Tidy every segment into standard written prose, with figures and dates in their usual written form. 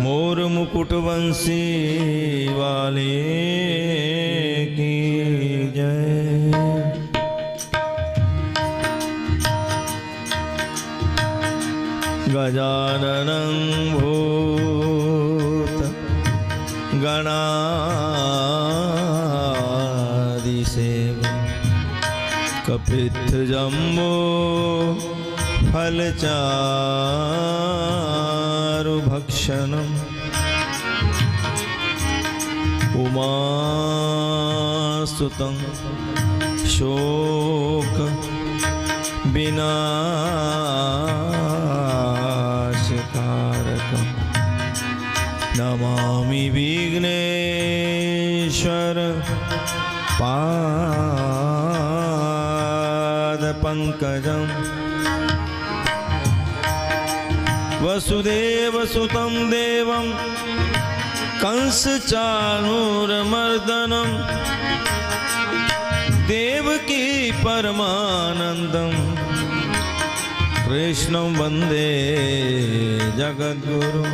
मोर मुकुट वंशी वाले की जय। गजाननं भूत गणाधिसेव्यं कपित्थ जम्बो फलचारुभक्षणम् उमासुतं शोक विनाशकारकं नमामि विघ्नेश्वर पादपङ्कजम्। वसुदेवसुतं देवं कंसचाणूरमर्दनं देवकी परमानन्दं कृष्णं वन्दे जगद्गुरुं।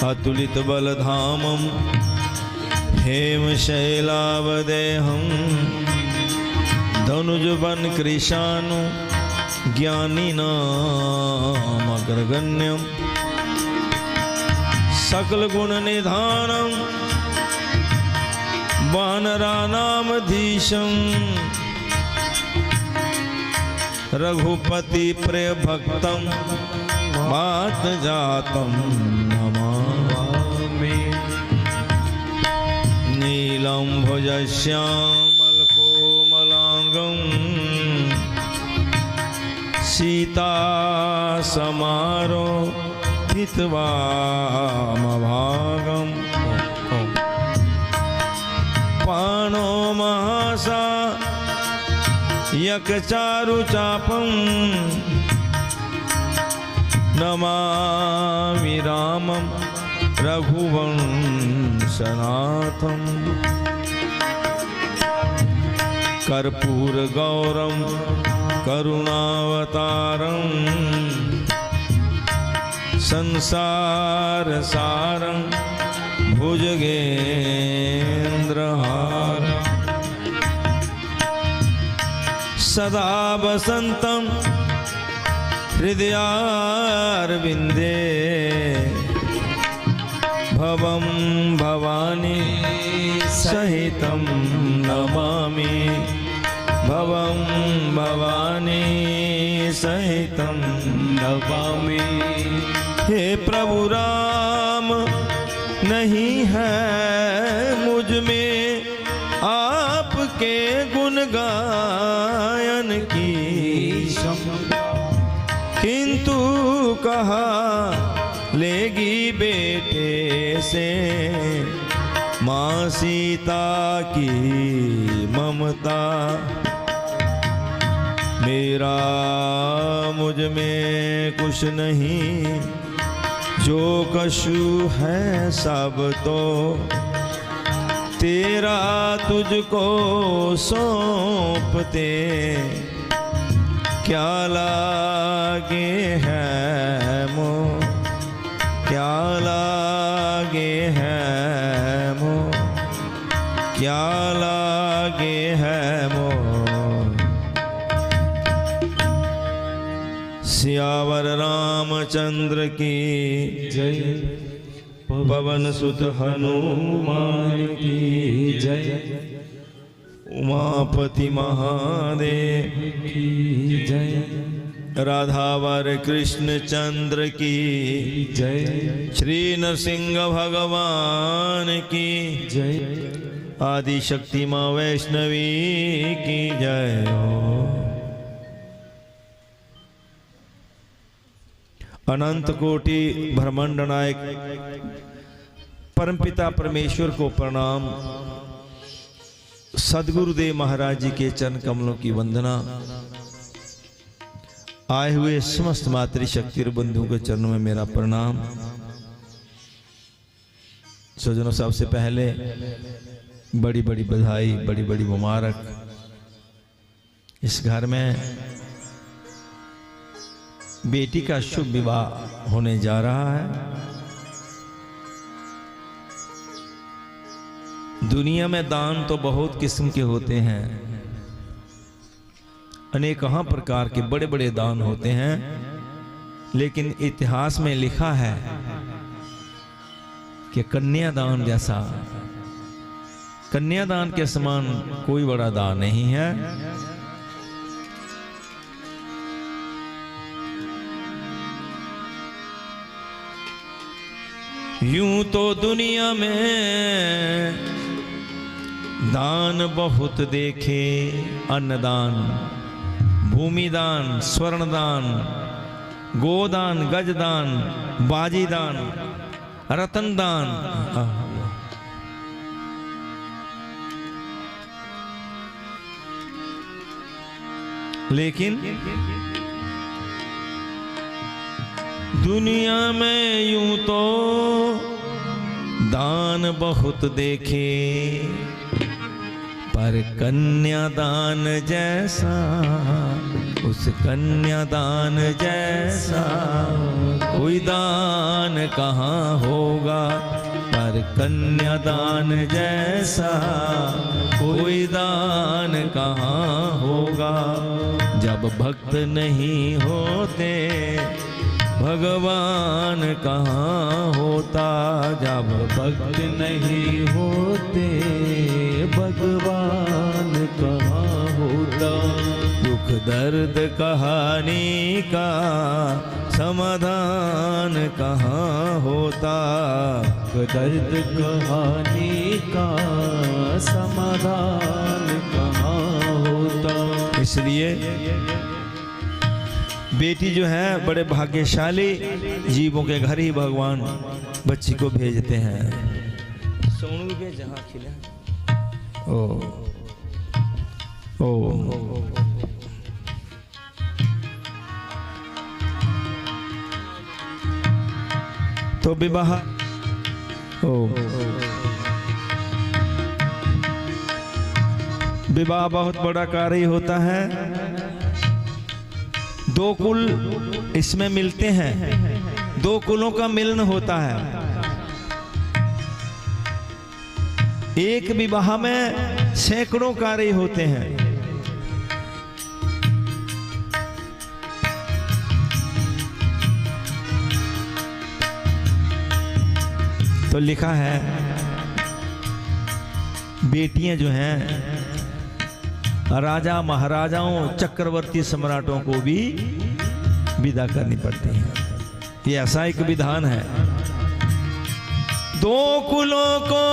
अतुलितबलधामं हेमशैलावदेहं धनुजवनकृशानु ज्ञानिनामग्रगण्यं सकलगुणनिधानं वानराणामधीशं रघुपतिप्रियभक्तं वातजातं नमामि। नीलम्भुजश्यामलकोमलाङ्गं सीतासमारोहितवामभागं पाणो महासायकचारुचापं नमामि रामं रघुवंशनाथं। कर्पूरगौरं करुणावतारं संसारसारं भुजगेन्द्रहारं सदा वसन्तं हृदयारविन्दे भवं भवानी सहितं नमामि। भवं भवानी सहितं नमामि। हे प्रभु राम नहीं है मुझ में आपके गुण गायन की, किंतु कहा लेगी बेटे से माँ सीता की ममता। मेरा मुझ में कुछ नहीं, जो कछु है सब तो तेरा तुझको सौंपते। क्या लागे है मोह, क्या लागे है मोह, क्या लागे है मोह। सियावर रामचंद्र की जय, पवन सुत हनुमान की जय, उमापति महादेव की जय, राधावर कृष्ण चंद्र की जय, श्री नरसिंह भगवान की जय, आदि शक्ति माँ वैष्णवी की जय हो। अनंत कोटि ब्रह्मांड नायक परमपिता परमेश्वर को प्रणाम। सदगुरुदेव महाराज जी के चरण कमलों की वंदना। आए हुए समस्त मातृशक्ति बंधुओं के चरणों में मेरा प्रणाम। स्वजनों, सबसे पहले बड़ी बड़ी बधाई, बड़ी बड़ी मुबारक। इस घर में बेटी का शुभ विवाह होने जा रहा है। दुनिया में दान तो बहुत किस्म के होते हैं, अनेकों प्रकार के बड़े बड़े दान होते हैं, लेकिन इतिहास में लिखा है कि कन्यादान जैसा, कन्यादान के समान कोई बड़ा दान नहीं है। यूं तो दुनिया में दान बहुत देखे, अन्नदान, भूमिदान, स्वर्णदान, गोदान, गजदान, बाजीदान, रतनदान, लेकिन दुनिया में यूं तो दान बहुत देखे, पर कन्यादान जैसा, उस कन्यादान जैसा कोई दान कहाँ होगा, पर कन्यादान जैसा कोई दान कहाँ होगा। जब भक्त नहीं होते भगवान कहाँ होता, जब भक्त नहीं होते भगवान कहाँ होता। दुख दर्द कहानी का समाधान कहाँ होता, दुख दर्द कहानी का समाधान कहाँ होता। इसलिए बेटी जो है बड़े भाग्यशाली जीवों के घर ही भगवान बच्ची को भेजते हैं। सोनू भी भेज, जहाँ खिले ओ तो विवाह विवाह बहुत बड़ा कार्य होता है। दो कुल इसमें मिलते हैं, दो कुलों का मिलन होता है। एक विवाह में सैकड़ों कार्य होते हैं। तो लिखा है बेटियां जो हैं राजा महाराजाओं चक्रवर्ती सम्राटों को भी विदा करनी पड़ती है। ये ऐसा एक विधान है। दो कुलों को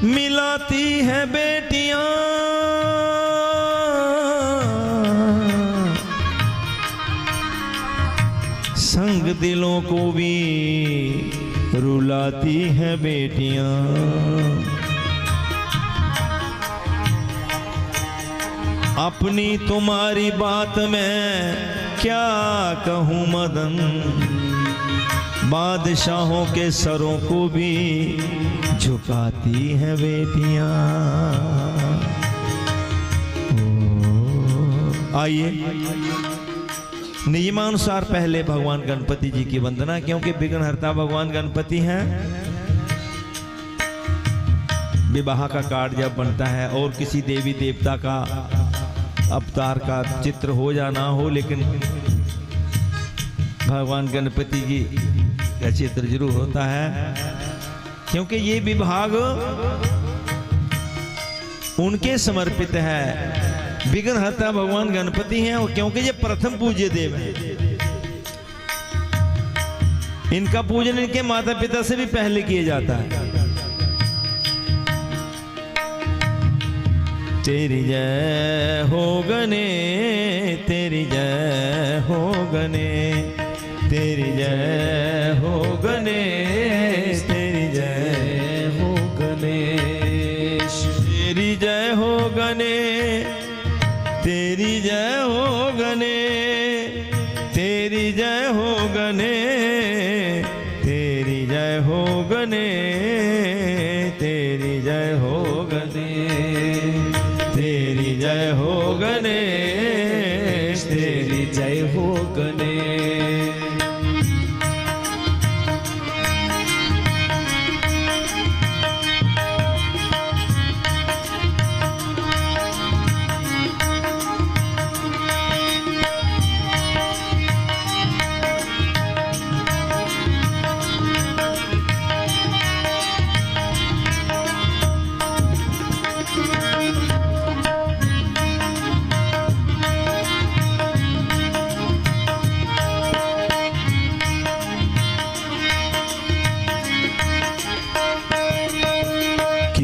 मिलाती है बेटियां, संग दिलों को भी रुलाती है बेटियां। अपनी तुम्हारी बात में क्या कहूँ मदन, बादशाहों के सरों को भी झुकाती हैं बेटियां। आइए नियमानुसार पहले भगवान गणपति जी की वंदना, क्योंकि विघ्नहर्ता भगवान गणपति हैं। विवाह का कार्ड जब बनता है और किसी देवी देवता का अवतार का चित्र हो या ना हो, लेकिन भगवान गणपति जी का चित्र जरूर होता है, क्योंकि ये विभाग उनके समर्पित है। विघ्नहर्ता भगवान गणपति हैं, और क्योंकि ये प्रथम पूज्य देव हैं, इनका पूजन इनके माता पिता से भी पहले किया जाता है। तेरी जय हो गने, तेरी जय हो गने, तेरी जय हो गणेश, तेरी जय हो गणेश, तेरी जय हो गणेश, तेरी जय हो गणेश, तेरी जय हो गणेश, तेरी जय हो गणेश, तेरी जय हो गणेश, तेरी जय हो गणेश, तेरी जय हो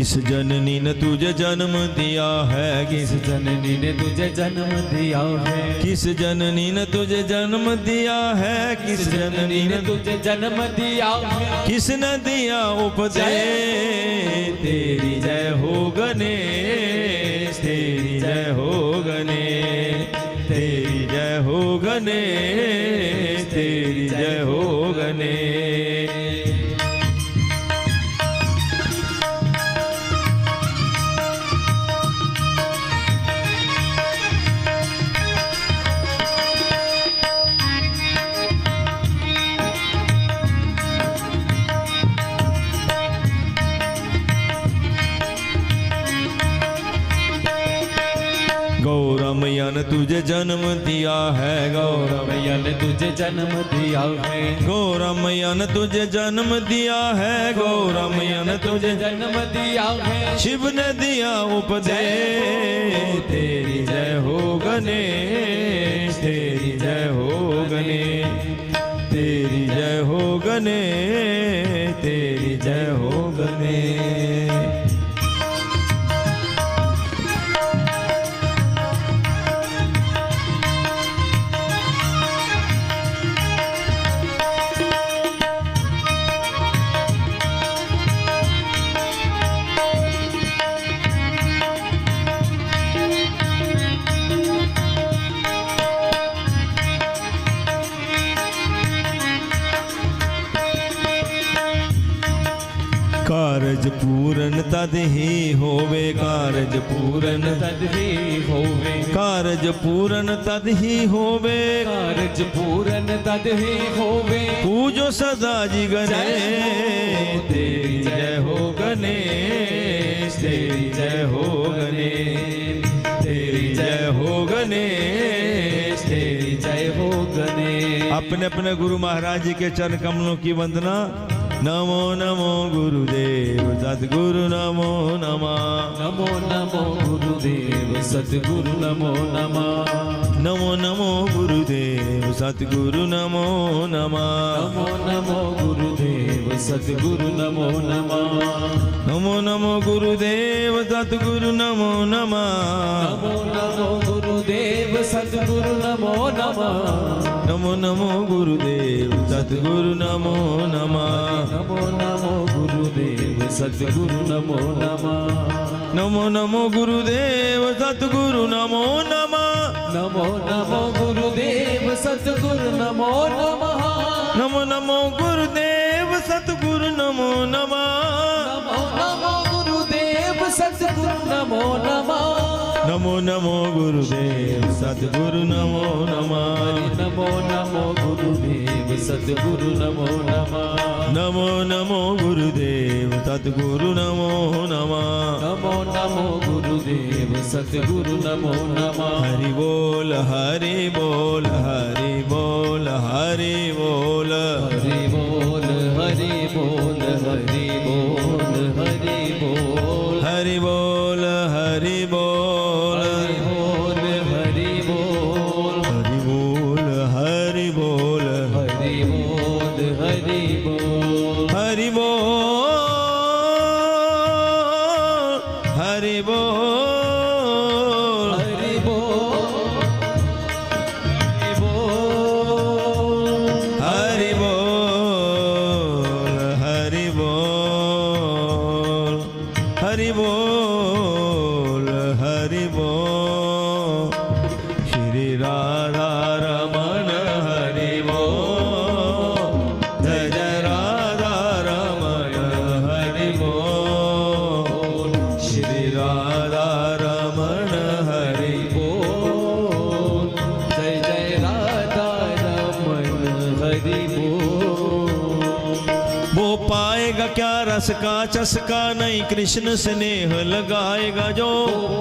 किस जननी ने तुझे जन्म दिया है, किस जननी ने तुझे जन्म दिया है, किस जननी ने तुझे जन्म दिया है, किस जननी ने तुझे जन्म दिया है, किसने दिया उपदेश, तेरी जय हो गणेश, तेरी जय हो गणेश, तेरी जय हो गणेश, तेरी जय हो गणेश। गौरमैया ने तुझे जन्म दिया है, गौरमैया ने तुझे जन्म दिया है, गौरमैया ने तुझे जन्म दिया है, गौरमैया ने तुझे जन्म दिया है, शिव ने दिया उपदेश, तेरी जय हो गणेश, तेरी जय हो गणेश, तेरी जय हो गणेश, तेरी जय हो गणेश। कारज पूरन तद ही होवे, कारज पूरन तद ही होवे, कारज पूरन तद ही होवे, कारज पूरन तद ही होवे, पूजो सदा जी गणेश, तेरी जय हो गणेश, तेरी जय हो गणेश, तेरी जय हो गणेश, तेरी जय हो गणेश। अपने अपने गुरु महाराज जी के चरण कमलों की वंदना। नमो नमो गुरुदेव सद्गुरु नमो नमः, नमो नमो गुरुदेव सद्गुरु नमो नमः, नमो नमो गुरुदेव सद्गुरु नमो नमः, नमो नमो गुरुदेव सद्गुरु नमो नमः, नमो नमो गुरुदेव सद्गुरु नमो नमः, नमो नमो गुरुदेव सद्गुरु नमो नमः, नमो नमो गुरुदेव सद्गुरु नमो नमः, नमो नमो गुरुदेव सद्गुरु नमो नमः, नमो नमो गुरुदेव सद्गुरु नमो नमः, नमो नमो गुरुदेव सद्गुरु नमो नमः, नमो नमो गुरुदेव सद्गुरु नमो नमः, नमो नमो गुरुदेव सद्गुरु नमो नमः, नमो नमो गुरुदेव सद्गुरु नमो नमः, नमो नमो गुरुदेव सद्गुरु नमो नमः, नमो नमो गुरुदेव सद्गुरु नमो नमः, नमो नमो गुरुदेव सद्गुरु नमो नमः। हरि बोल हरि बोल हरि बोल हरि बोल, हरि बोल हरि बोल हरि बोल हरि बोल, हरि बोल हरि बोल, हरि बोल हरि बोल, हरि बोल हरि बोल, हरि बोल हरि हरि बोल, बोल हरि बोल, हरि बोल हरि बोल, हरि बोल हरि बोल, हरि बोल हरि बोल, श्री राधा रमन हरि बोल, जय जय राधा रमन हरि बोल, श्री राधा रमन हरि बोल, जय जय राधा रमन हरि बोल। वो पाएगा क्या रस का चस्का, नहीं कृष्ण स्नेह लगाएगा जो,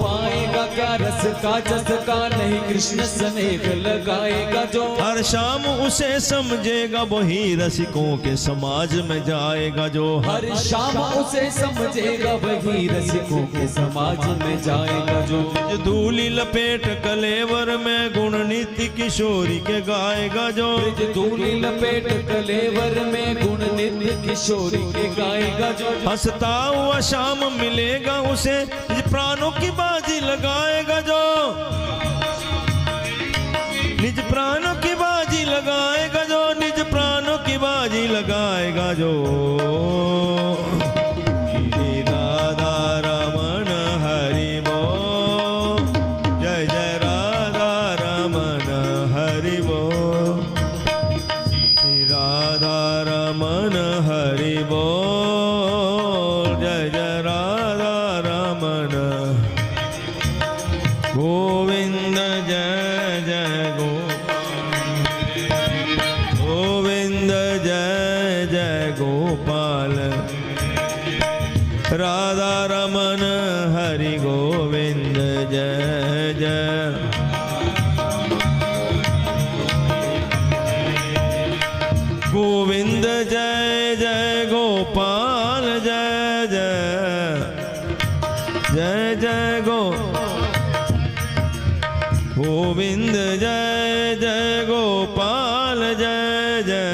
पाएगा क्या रस का चस्का, नहीं कृष्ण स्नेह लगाएगा जो, हर शाम उसे समझेगा वही रसिकों के समाज में जाएगा जो, हर शाम उसे समझेगा वही रसिकों के समाज में जाएगा जो, धूली लपेट कलेवर में गुण नित्य किशोरी के गाएगा जो, धूली लपेट कलेवर में गुण नित्य दूध किशोरी के गाएगा जो हंसता हुआ शाम मिलेगा उसे, निज प्राणों की बाजी लगाएगा जो, निज प्राणों की बाजी लगाएगा जो, निज प्राणों की बाजी लगाएगा जो। श्री राधा रमन हरि बोल, जय जय राधा रमन हरि बोल, श्री राधा रमन हरि बोल, जय जय राधा रमन। गोविंद जय जय गोविंद जय जय गोपाल, राधा रमन हरि गोविंद जय जय। गोविंद जय जय गोपाल जय जय, जय जय गोविंद जय जय गोपाल जय जय।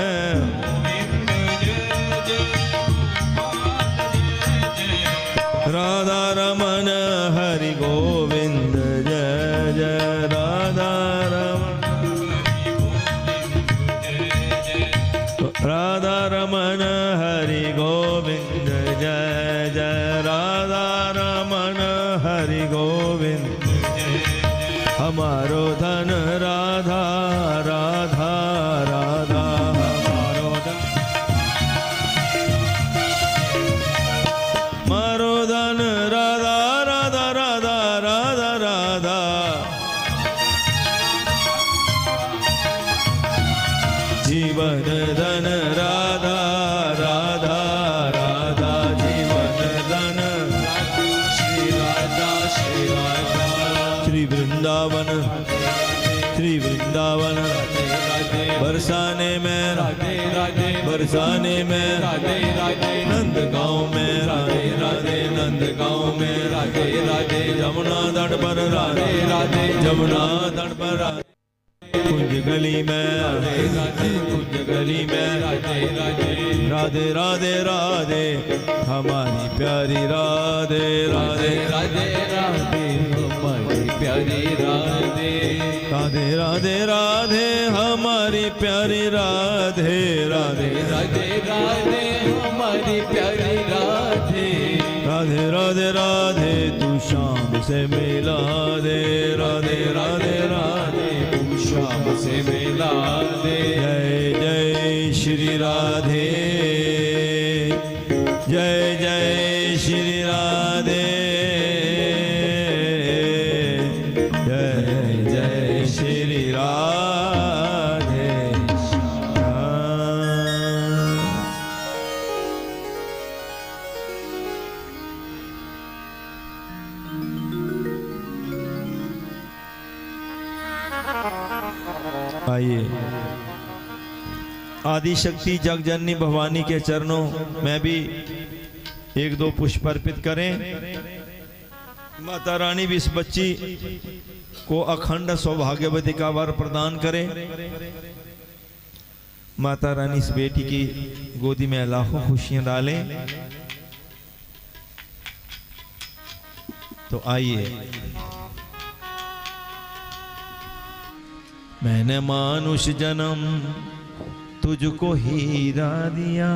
राधा रमन हरि गोविंद जय जय, राधा रमन, राधा रमन हरि गोविंद जय जय, राधा रमन हरि गोविंद। हमारो धन राधा राधा राधा, हमारो धन, हमारो धन राधा राधा राधा राधा राधा। जीवन धन राधा राधा राधा, जीवन धन श्री राधा श्री राधा। श्री वृंदावन, श्री वृंदावन, बरसाने में राधे राधे, बरसाने में राधे राधे, नंद गांव में राधे राधे, नंद गांव में राधे राधे, यमुना तट पर राधे राधे, यमुना तट पर राधे, कुंज गली में राधे राधे, कुंज गली में राधे राधे, राधे राधे राधे, हमारी प्यारी राधे राधे राधे राधे, हमारी प्यारी राधे राधे राधे राधे, हमारी प्यारी राधे राधे राधे राधे, हमारी प्यारी राधे राधे राधे राधे। तू शाम से मिला दे राधे राधे राधे, तू शाम से मिला दे। जय जय श्री राधे, जय जय श्री राधे, जय जय श्री राधे श्याम। आइए आदि शक्ति जगजननी भवानी के चरणों में भी एक दो पुष्प अर्पित करें। माता रानी भी इस बच्ची को अखंड सौभाग्यवती का वर प्रदान करें। माता रानी इस बेटी की गोदी में लाखों खुशियां डालें। तो आइए, मैंने मानुष जन्म तुझको हीरा दिया,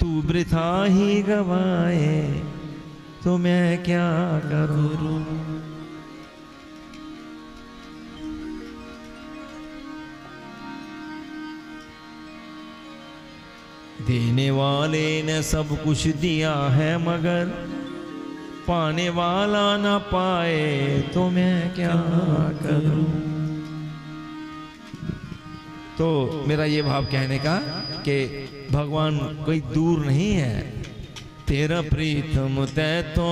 तू वृथा ही गवाए तो मैं क्या करूं। देने वाले ने सब कुछ दिया है मगर पाने वाला ना पाए तो मैं क्या करूं। तो मेरा ये भाव कहने का कि भगवान कोई दूर नहीं है, तेरा प्रीतम तै तो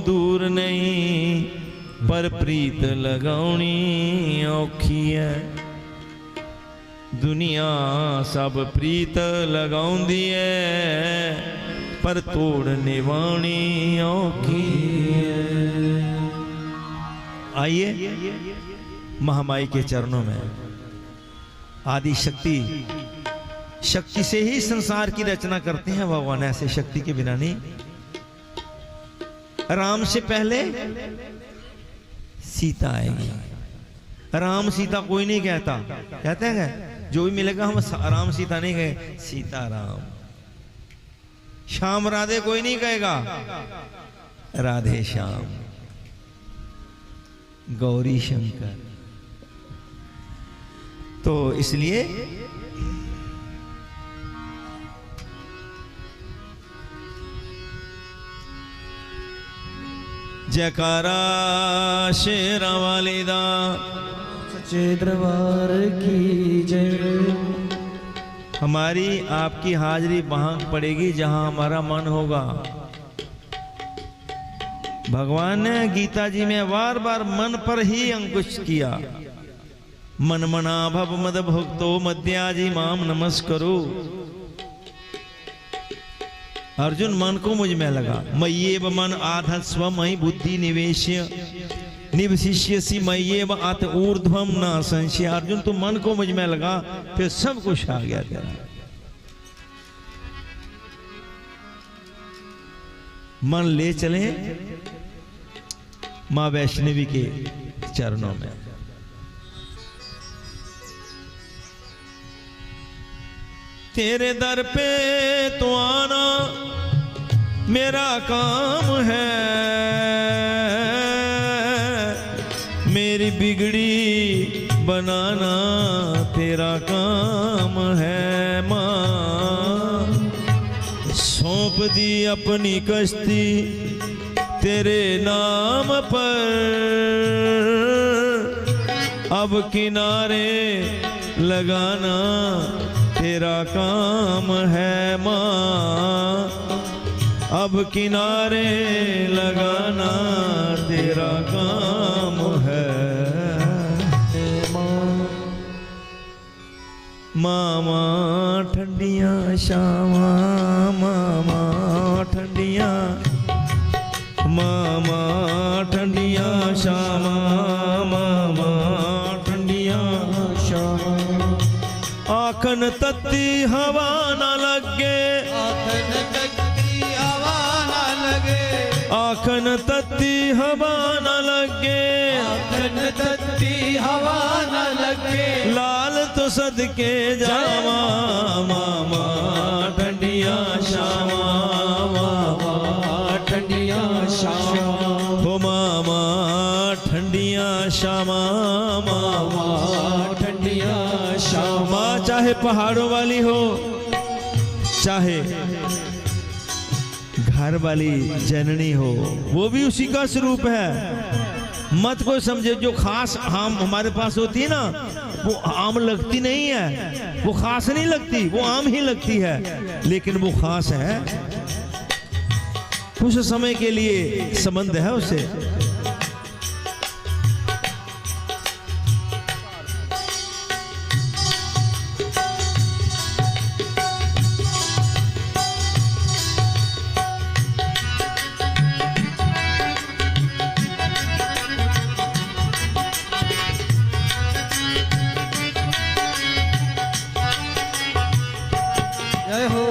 दूर नहीं, पर प्रीत लगाउनी औखी है। दुनिया सब प्रीत लगाउंदी है, पर तोड़ निवाणी औखी है। आइए महामाई के चरणों में आदि शक्ति शक्ति से ही संसार की रचना करते हैं भगवान, ऐसे शक्ति के बिना नहीं। राम से पहले सीता आएगी। राम सीता कोई नहीं कहता, कहते हैं क्या? जो भी मिलेगा हम राम सीता नहीं कहे, सीता राम। श्याम राधे कोई नहीं कहेगा, राधे श्याम। गौरी शंकर। तो इसलिए जयकारा शेरा वालिदा सच्चे दरबार की जय। हमारी आपकी हाजिरी वहां पड़ेगी जहां हमारा मन होगा। भगवान ने गीता जी में बार बार मन पर ही अंकुश किया। मन मना भव मद भक्तो मद्याजी माम नमस्करो। अर्जुन मन को मुझ में लगा। मय्येव मन आधस्व मयि बुद्धि निवेश्य निवशिष्यसि मय्येव अत ऊर्ध्वम न संशय। अर्जुन तू मन को मुझ में लगा, फिर सब कुछ आ गया तेरा। मन ले चले मां वैष्णवी के चरणों में। तेरे दर पे तो आना मेरा काम है, मेरी बिगड़ी बनाना तेरा काम है। मां सौंप दी अपनी कश्ती तेरे नाम पर, अब किनारे लगाना तेरा काम है। मां अब किनारे लगाना तेरा काम है। मामा ठंडियां शामा, मामा ठंडियां, मामा ठंडियां शामा, मामा ठंडियां शामा। आखन तत्ती हवा न लगे, आखन तत्ती हवा न लगे, आखन तत्ती हवा न लगे, आखन तत्ती हवा न लगे। लाल तो सदके जावा, मामा ठंडियां शामा, मामा ठंडियां शामा, हो मामा ठंडियां शामा, मामा ठंडियां शामा। माँ चाहे पहाड़ों वाली हो, चाहे घर वाली जननी हो, वो भी उसी का स्वरूप है। मत को समझे। जो खास आम हमारे पास होती है ना, वो आम लगती नहीं है, वो खास नहीं लगती, वो आम ही लगती है, लेकिन वो खास है। कुछ समय के लिए संबंध है उससे। जय हो।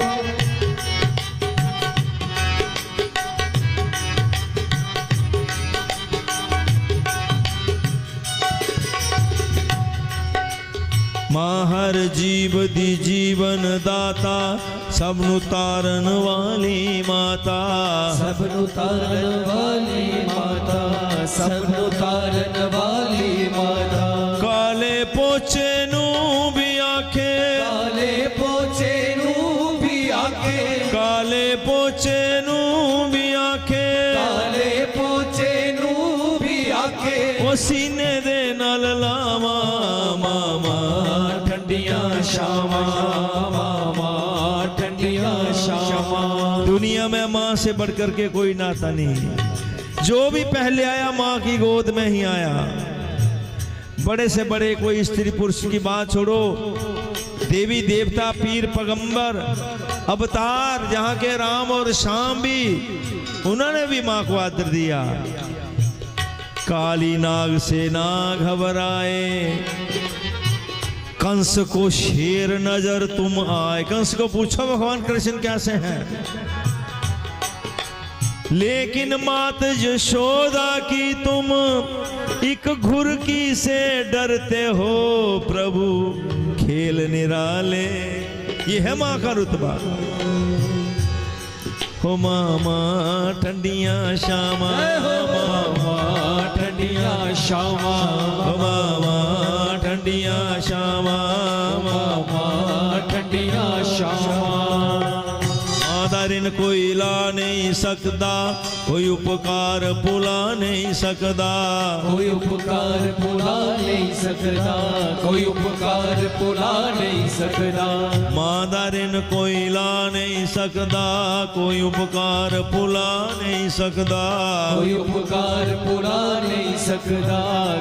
मां हर जीव दी जीवन दाता, सबनु तारन वाली माता, सबनु तारन वाली माता, सबनु तारन वाली माता। काले पोचे नू भी आखे, काले पोचे नू भी आखे, काले पोचे नू भी आखे, काले पोचे नू भी आखे। वो सीने दे नाल लावा, मामा ठंडियां शामा, मामा ठंडियां शामा। दुनिया में माँ से बढ़कर के कोई नाता नहीं। जो भी पहले आया माँ की गोद में ही आया। बड़े से बड़े कोई स्त्री पुरुष की बात छोड़ो, देवी देवता पीर पैगंबर अवतार जहाँ के राम और श्याम भी, उन्होंने भी माँ को आदर दिया। काली नाग से ना घबराए, कंस को शेर नजर तुम आए। कंस को पूछो भगवान कृष्ण कैसे हैं, लेकिन मात यशोदा की तुम एक घुरकी से डरते हो प्रभु खेल निराले। ये है माँ का रुतबा। हो मामा ठंडिया श्यामा, मामा ठंडिया श्यामा, हो मामा ठंडिया श्यामा, मामा ठंडिया श्यामा। आदरिन कोई ला नहीं सकता, कोई उपकार भुला नहीं सकता, कोई उपकार भुला नहीं सकता, कोई उपकार भुला नहीं सकता। मादारिन कोई ला नहीं सकता, कोई उपकार भुला नहीं सकता, कोई उपकार भुला नहीं सकता,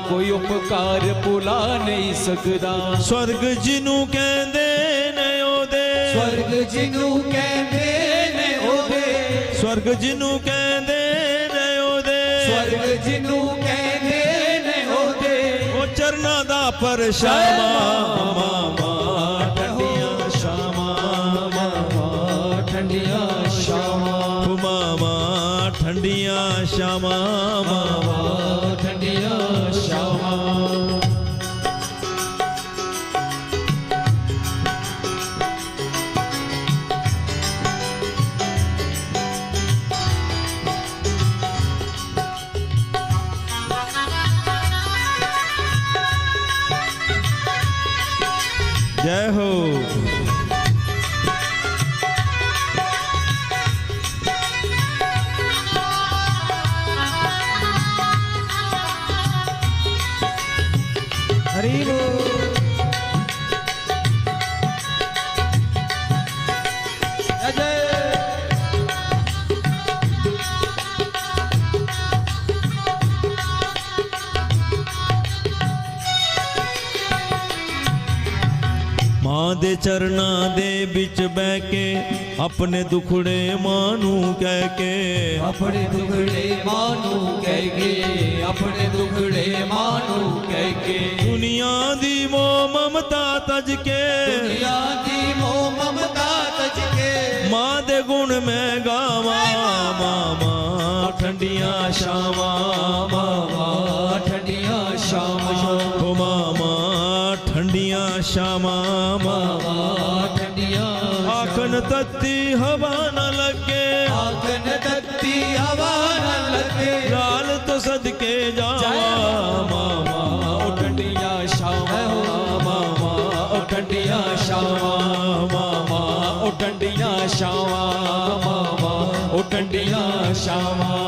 कोई उपकार भुला नहीं सकता। स्वर्ग जिनू कहंदे ने ओदे, स्वर्ग जिनू कहंदे ने ओदे, स्वर्ग जिनू कहंदे ने ओदे, स्वर्ग जिनू कहंदे ने ओदे। ओ चरना दा परछावा मामा ठंडिया श्यामा, मामा ठंडिया श्यामा, ओ मामा ठंडिया श्यामा, मामा ठंडिया श्यामा। जय हो। हरि बोल। जय जय। मां दे चरना दे बिच बह के अपने दुखड़े मानू कह के, अपने दुखड़े मानू कह के, अपने दुखड़े मानू कह के। दुनिया दी मोह ममता तज के, दुनिया दी मोह ममता तज के। मां दे गुण में गावा मामा ठंडिया श्यामा, मामा ठंडिया श्यामा, हो मामा ठंडिया श्यामा, मामा ठंडिया। आखन तत्ती हवा न लगे, आखन तत्ती हवा न लगे। लाल तो सदके जावा मामा ओ ठंडिया श्यामा, मामा ओ ठंडिया श्यामा, मामा ओ ठंडिया श्यामा, मामा ओ ठंडिया श्यामा।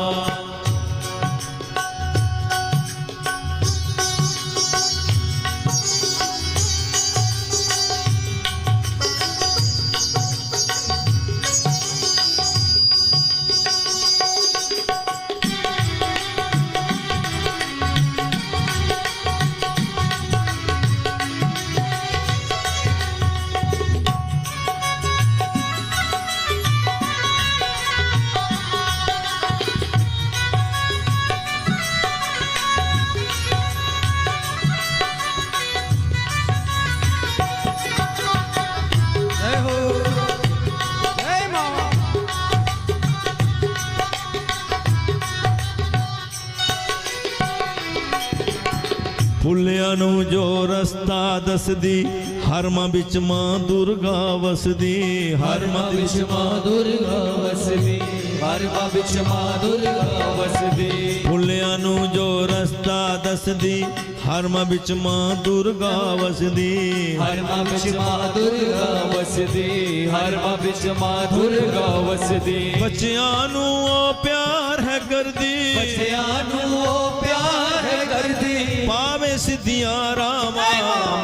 ਭੁੱਲਿਆਂ ਨੂੰ ਜੋ ਰਸਤਾ ਦੱਸਦੀ ਹਰਮਾਂ ਵਿੱਚ ਮਾਂ ਦੁਰਗਾ ਵਸਦੀ ਹਰਮਾਂ ਵਿੱਚ ਮਾਂ ਦੁਰਗਾ ਵਸਦੀ ਹਰਮਾਂ ਵਿੱਚ ਮਾਂ ਦੁਰਗਾ ਵਸਦੀ ਭੁੱਲਿਆਂ ਨੂੰ ਜੋ ਰਸਤਾ ਦੱਸਦੀ ਹਰਮਾਂ ਵਿੱਚ ਮਾਂ ਦੁਰਗਾ ਵਸਦੀ ਹਰਮਾਂ ਵਿੱਚ ਮਾਂ ਦੁਰਗਾ ਵਸਦੀ ਹਰਮਾਂ ਵਿੱਚ ਮਾਂ ਦੁਰਗਾ ਵਸਦੀ ਬੱਚਿਆਂ ਨੂੰ ਉਹ ਪਿਆਰ ਹੈ ਕਰਦੀ ਬੱਚਿਆਂ ਨੂੰ ਉਹ ਪਿਆਰ ਹੈ ਕਰਦੀ ਪਾਵੇ ਸਿੱਧੀਆਂ ਰਾਮਾਂ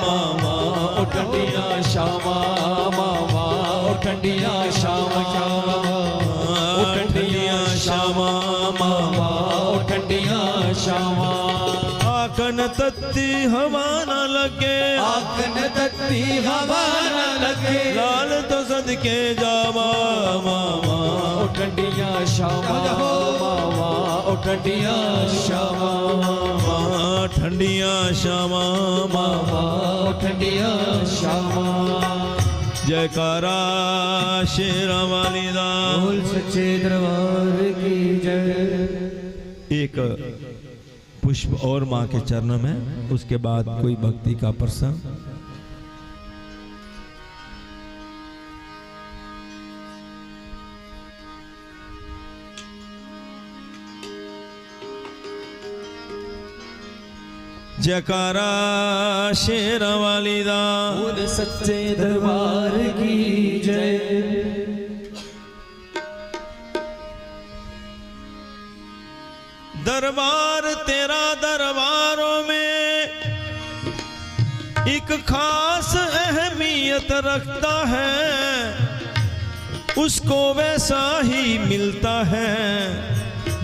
ਮਾਮਾ ਉਹ ਠੰਡੀਆਂ ਸ਼ਾਮਾਂ ਮਾਮਾ ਉਹ ਠੰਡੀਆਂ ਸ਼ਾਮਾਂ ਉਹ ਠੰਡੀਆਂ ਸ਼ਾਮਾਂ ਮਾਮਾ ਉਹ ਠੰਡੀਆਂ ਸ਼ਾਮਾਂ ਆਖਣ ਤੱਤੀ ਹਵਾ ਨਾ ਲੱਗੇ ਆਖਣ ਤੱਤੀ ਹਵਾ ਨਾ ਲੱਗੇ ਲਾਲ ਤੋਂ ਸਦਕੇ ਜਾਵਾ ਮਾਮਾ ਉਹ ठंडियां शामां मावां ओ ठंडियां शामां मां ठंडियां शामां मावां ओ ठंडियां शामां जयकारा शेरां वाली दा बोल सच्चे दरबार की जय। एक पुष्प और मां के चरणों में, उसके बाद कोई भक्ति का प्रसंग। जयकारा शेरां वाली दा बोल सच्चे दरबार की जय। दरबार तेरा दरबारों में एक खास अहमियत रखता है, उसको वैसा ही मिलता है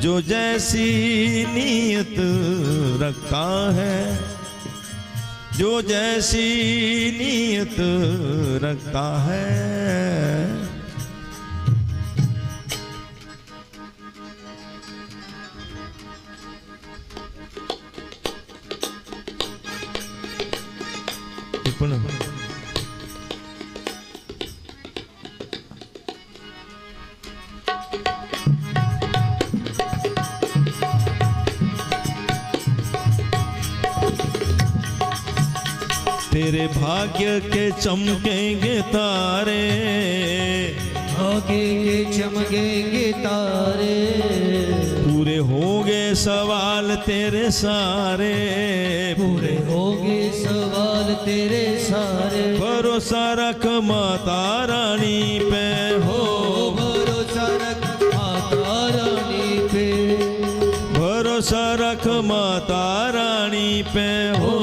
जो जैसी नीयत रखता है, जो जैसी नीयत रखता है। तेरे भाग्य के चमकेंगे तारे, भाग्य के चमकेंगे तारे, पूरे होंगे सवाल तेरे सारे, पूरे होंगे सवाल तेरे सारे। भरोसा रख माता रानी पे हो, भरोसा रख माता रानी पे, भरोसा रख माता रानी पे हो,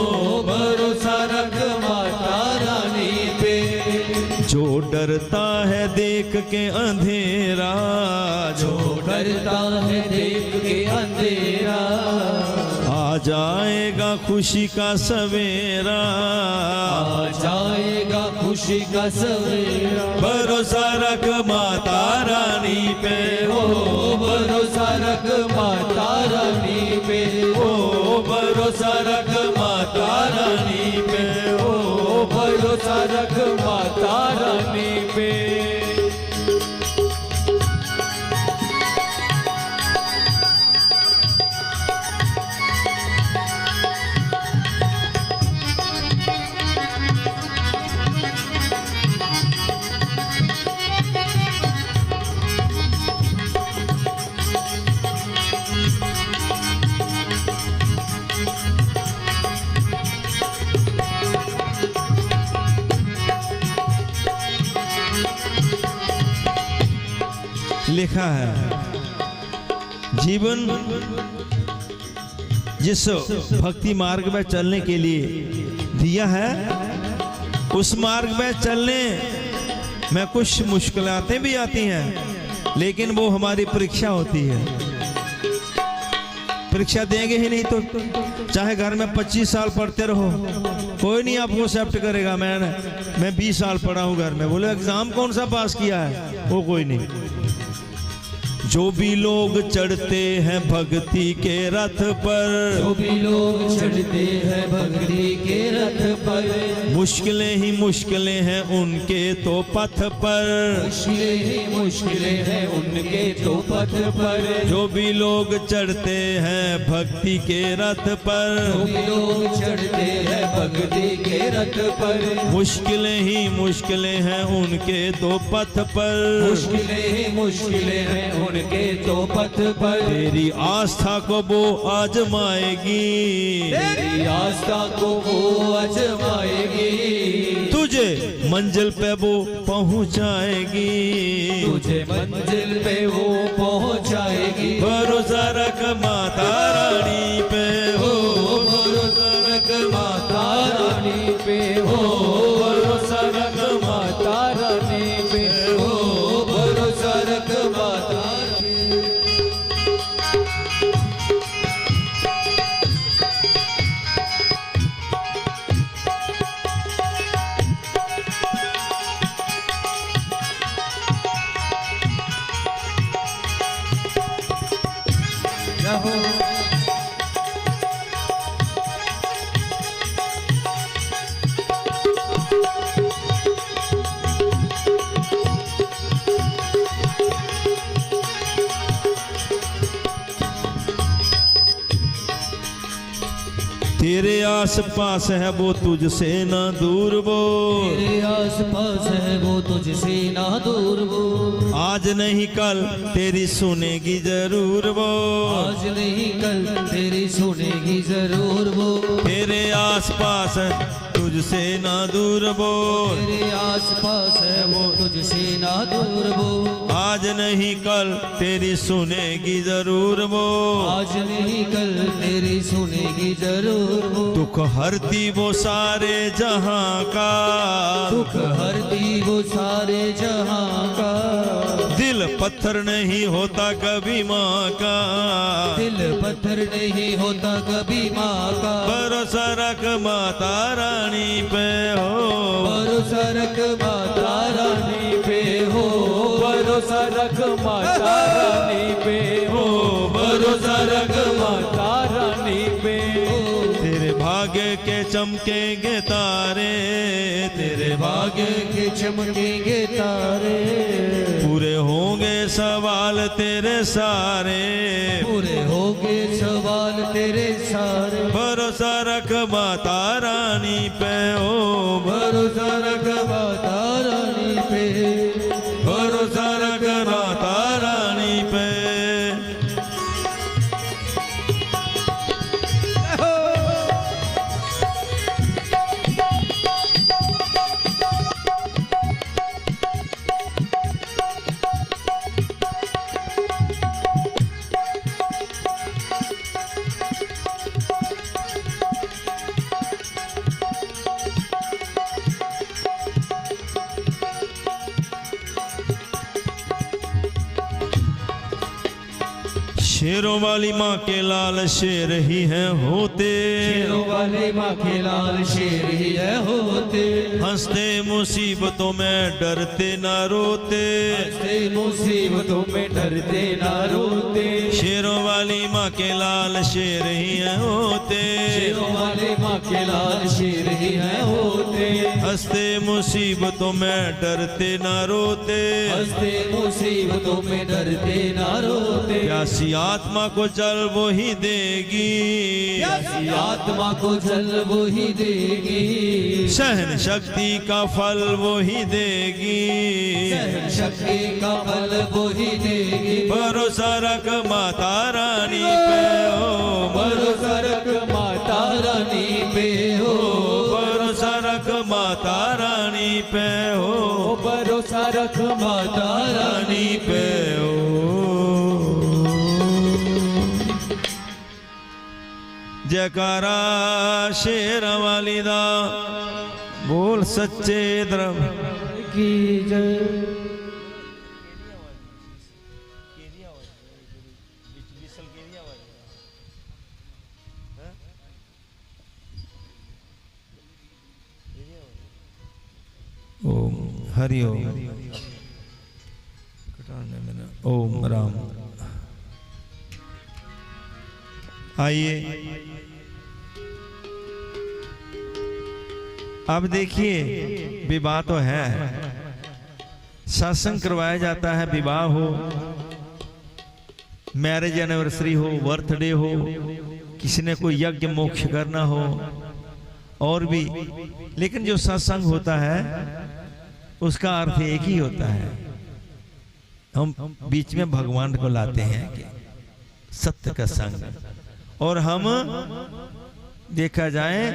भरोसा रख माता रानी पे। जो डरता है देख के अंधेरा, जो डरता है देख के अंधेरा, आ जाएगा खुशी का सवेरा, आ जाएगा खुशी का सवेरा। भरोसा रख माता रानी पे ओ भरोसा रख माता रानी पे, ओ भरोसा रख माता रानी पे, ओ भरोसा रख माता रानी पे। लिखा है जीवन जिस भक्ति मार्ग में चलने के लिए दिया है, उस मार्ग में चलने में कुछ मुश्किलातें भी आती हैं, लेकिन वो हमारी परीक्षा होती है। परीक्षा देंगे ही नहीं तो चाहे घर में 25 साल पढ़ते रहो, कोई नहीं आपको एक्सेप्ट करेगा। मैं 20 साल पढ़ा हूँ घर में, बोले एग्जाम कौन सा पास किया है, वो कोई नहीं। जो भी लोग चढ़ते हैं भक्ति के रथ पर, जो भी लोग चढ़ते हैं भक्ति के रथ पर, मुश्किलें ही मुश्किलें हैं उनके तो पथ पर, मुश्किलें ही मुश्किलें हैं उनके तो पथ पर। जो भी लोग चढ़ते हैं भक्ति के रथ पर, जो भी लोग चढ़ते हैं भक्ति के रथ पर, मुश्किलें ही मुश्किलें हैं उनके तो पथ पर, मुश्किलें ही मुश्किलें हैं उनके तो पथ पर। तेरी आस्था को वो आजमाएगी, तेरी आस्था को वो आजमाएगी, तुझे मंजिल पे वो पहुंचाएगी, तुझे मंजिल पे वो पहुंचाएगी। भरोसा रख माता रानी पे हो, भरोसा रख माता रानी पे हो, भरोसा रख माता रानी पे हो, भरोसा रख माता रानी। जय हो। तेरे आस पास है वो तुझसे ना दूर वो, तेरे आस पास है वो तुझसे ना दूर वो, आज नहीं कल तेरी सुनेगी जरूर वो, आज नहीं कल तेरी सुनेगी जरूर वो। तेरे आस पास है तुझसे ना दूर वो, तेरे आस पास है वो तुझसे ना दूर वो, आज नहीं कल तेरी सुनेगी जरूर वो, आज नहीं कल तेरी सुनेगी जरूर वो। दुख हरती वो सारे जहां का, दुख हरती वो सारे जहां का, दिल पत्थर नहीं होता कभी माँ का, दिल पत्थर नहीं होता कभी माँ का। भरोसा रख माता रानी पे हो, भरोसा रख माता रानी पे हो, भरोसा रख माता रानी पे हो, भरोसा रख माता रानी पे हो। तेरे भाग्य के चमकेंगे तारे, तेरे भाग्य के चमकेंगे तारे, पूरे होंगे सवाल तेरे सारे, पूरे होंगे सवाल तेरे सारे। भरोसा रख माता रानी पे हो, भरोसा रख माता रानी पे, भरोसा रख माता रानी पे। शेरों वाली माँ के लाल शेर ही हैं होते, शेरों वाले माँ के लाल शेर ही है होते, हंसते मुसीबतों में डरते ना रोते, हंसते मुसीबतों में डरते ना रोते। शेरों वाली माँ के लाल शेर ही हैं होते, शेरों वाले माँ के लाल शेर ही है होते, हंसते मुसीबतों में डरते ना रोते, हंसते मुसीबतों में डरते ना रोते। प्यासी आत्मा को जल वो ही देगी, प्यासी आत्मा को जल वो ही देगी, सहन शक्ति का फल वो ही देगी, सहन शक्ति का फल वो ही देगी। भरोसा रख माता रानी पे हो, भरोसा रख माता रानी पे हो, भरोसा रख माता रानी पे हो, भरोसा रख माता रानी पे हो। जयकारा शेर वाली दा, बोल सच्चे दरबार की जय। ओम हरि ओम, ओम राम। आइए अब देखिए, विवाह तो है, सत्संग करवाया जाता है, विवाह हो, मैरिज एनिवर्सरी हो, बर्थडे हो, किसी ने कोई यज्ञ मोक्ष करना हो और भी, लेकिन जो सत्संग होता है उसका अर्थ एक ही होता है, हम बीच में भगवान को लाते हैं कि सत्य का संग, और हम देखा जाए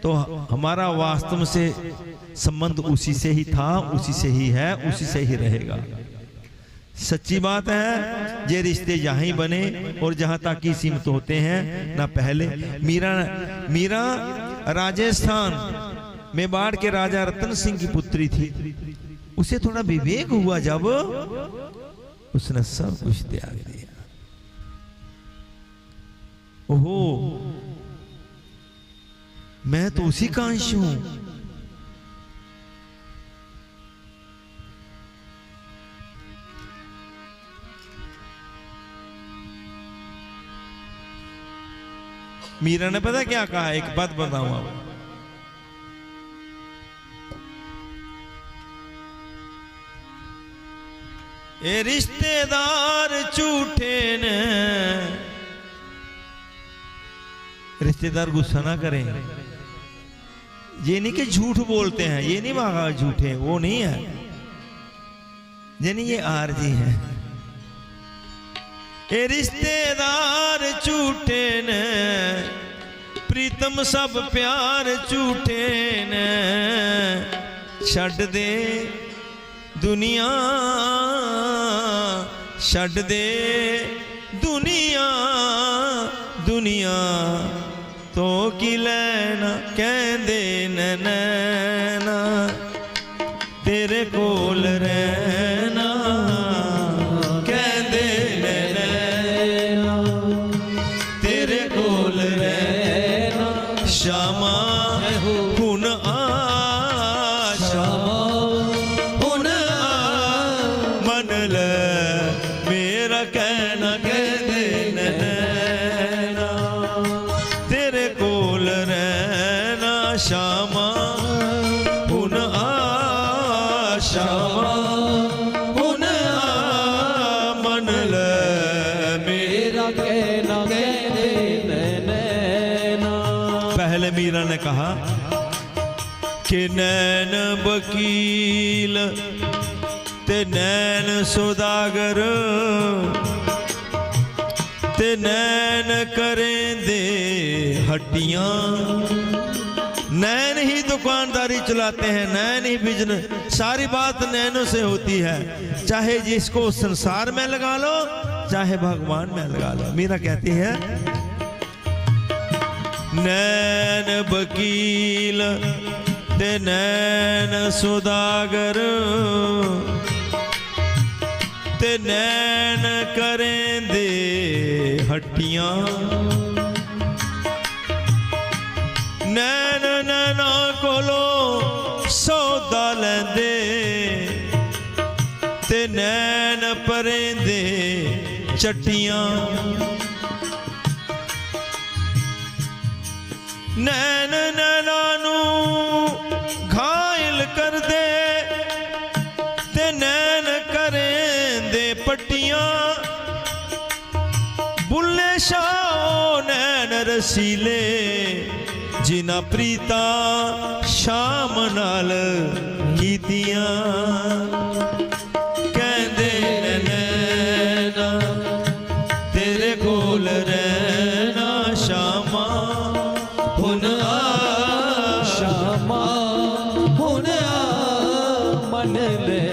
तो हमारा वास्तव से संबंध उसी से ही था, उसी से ही है, उसी से ही रहेगा। सच्ची बात है, ये रिश्ते यहाँ ही बने और जहां तक ही सीमित होते हैं ना पहले। मीरा राजस्थान मेवाड़ के राजा रतन सिंह की पुत्री थी, उसे थोड़ा विवेक हुआ जब उसने सब कुछ त्याग दिया। ओहो, मैं तो उसी का अंश हूं, मीरा ने पता क्या कहा, एक बात बताऊं आप, ये रिश्तेदार झूठे ने, रिश्तेदार गुस्सा ना करें, ये नहीं कि झूठ बोलते हैं, ये नहीं मांगा झूठे, वो नहीं है, ये नहीं, ये आरजी है। ये रिश्तेदार झूठे ने, प्रीतम सब प्यार झूठे ने, छड़ दे दुनिया, छड़ दे दुनिया, दुनिया तो की लैना कहंदे नैना, तेरे कोल रहना कहंदे नैना, तेरे कोल रहना शामा हुन आ, शामा हुन आ, मन ले मेरा कहना कहंदे नैना, तेरे कोल रहना शामा हुन आ, शामा हुन आ, मन ले मेरा कहना कहंदे नैना। पहले मीरा ने कहा कि नैन वकील ते नैन सौदागर, ते नैन करें दे हड्डियां, नैन ही दुकानदारी चलाते हैं, नैन ही बिजनेस, सारी बात नैनों से होती है, चाहे जिसको संसार में लगा लो चाहे भगवान में लगा लो। मीरा कहती है नैन वकील ते नैन सौदागर, ते नैन करें दे हड्डियां, नैन नैना कोलो सौदा लैंदे, ते नैन परेंदे चट्टियां, नैन नैना नू घायल कर दे, ते नैन करेंदे पट्टियां, बुल्ले शाह नैन रसीले, जिना प्रीता शाम नाल कीतियां, कहंदे नैना तेरे कोल रहना शामा हुन आ, शामा हुन आ, मन ले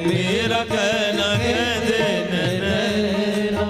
मेरा कहना कहंदे नैना।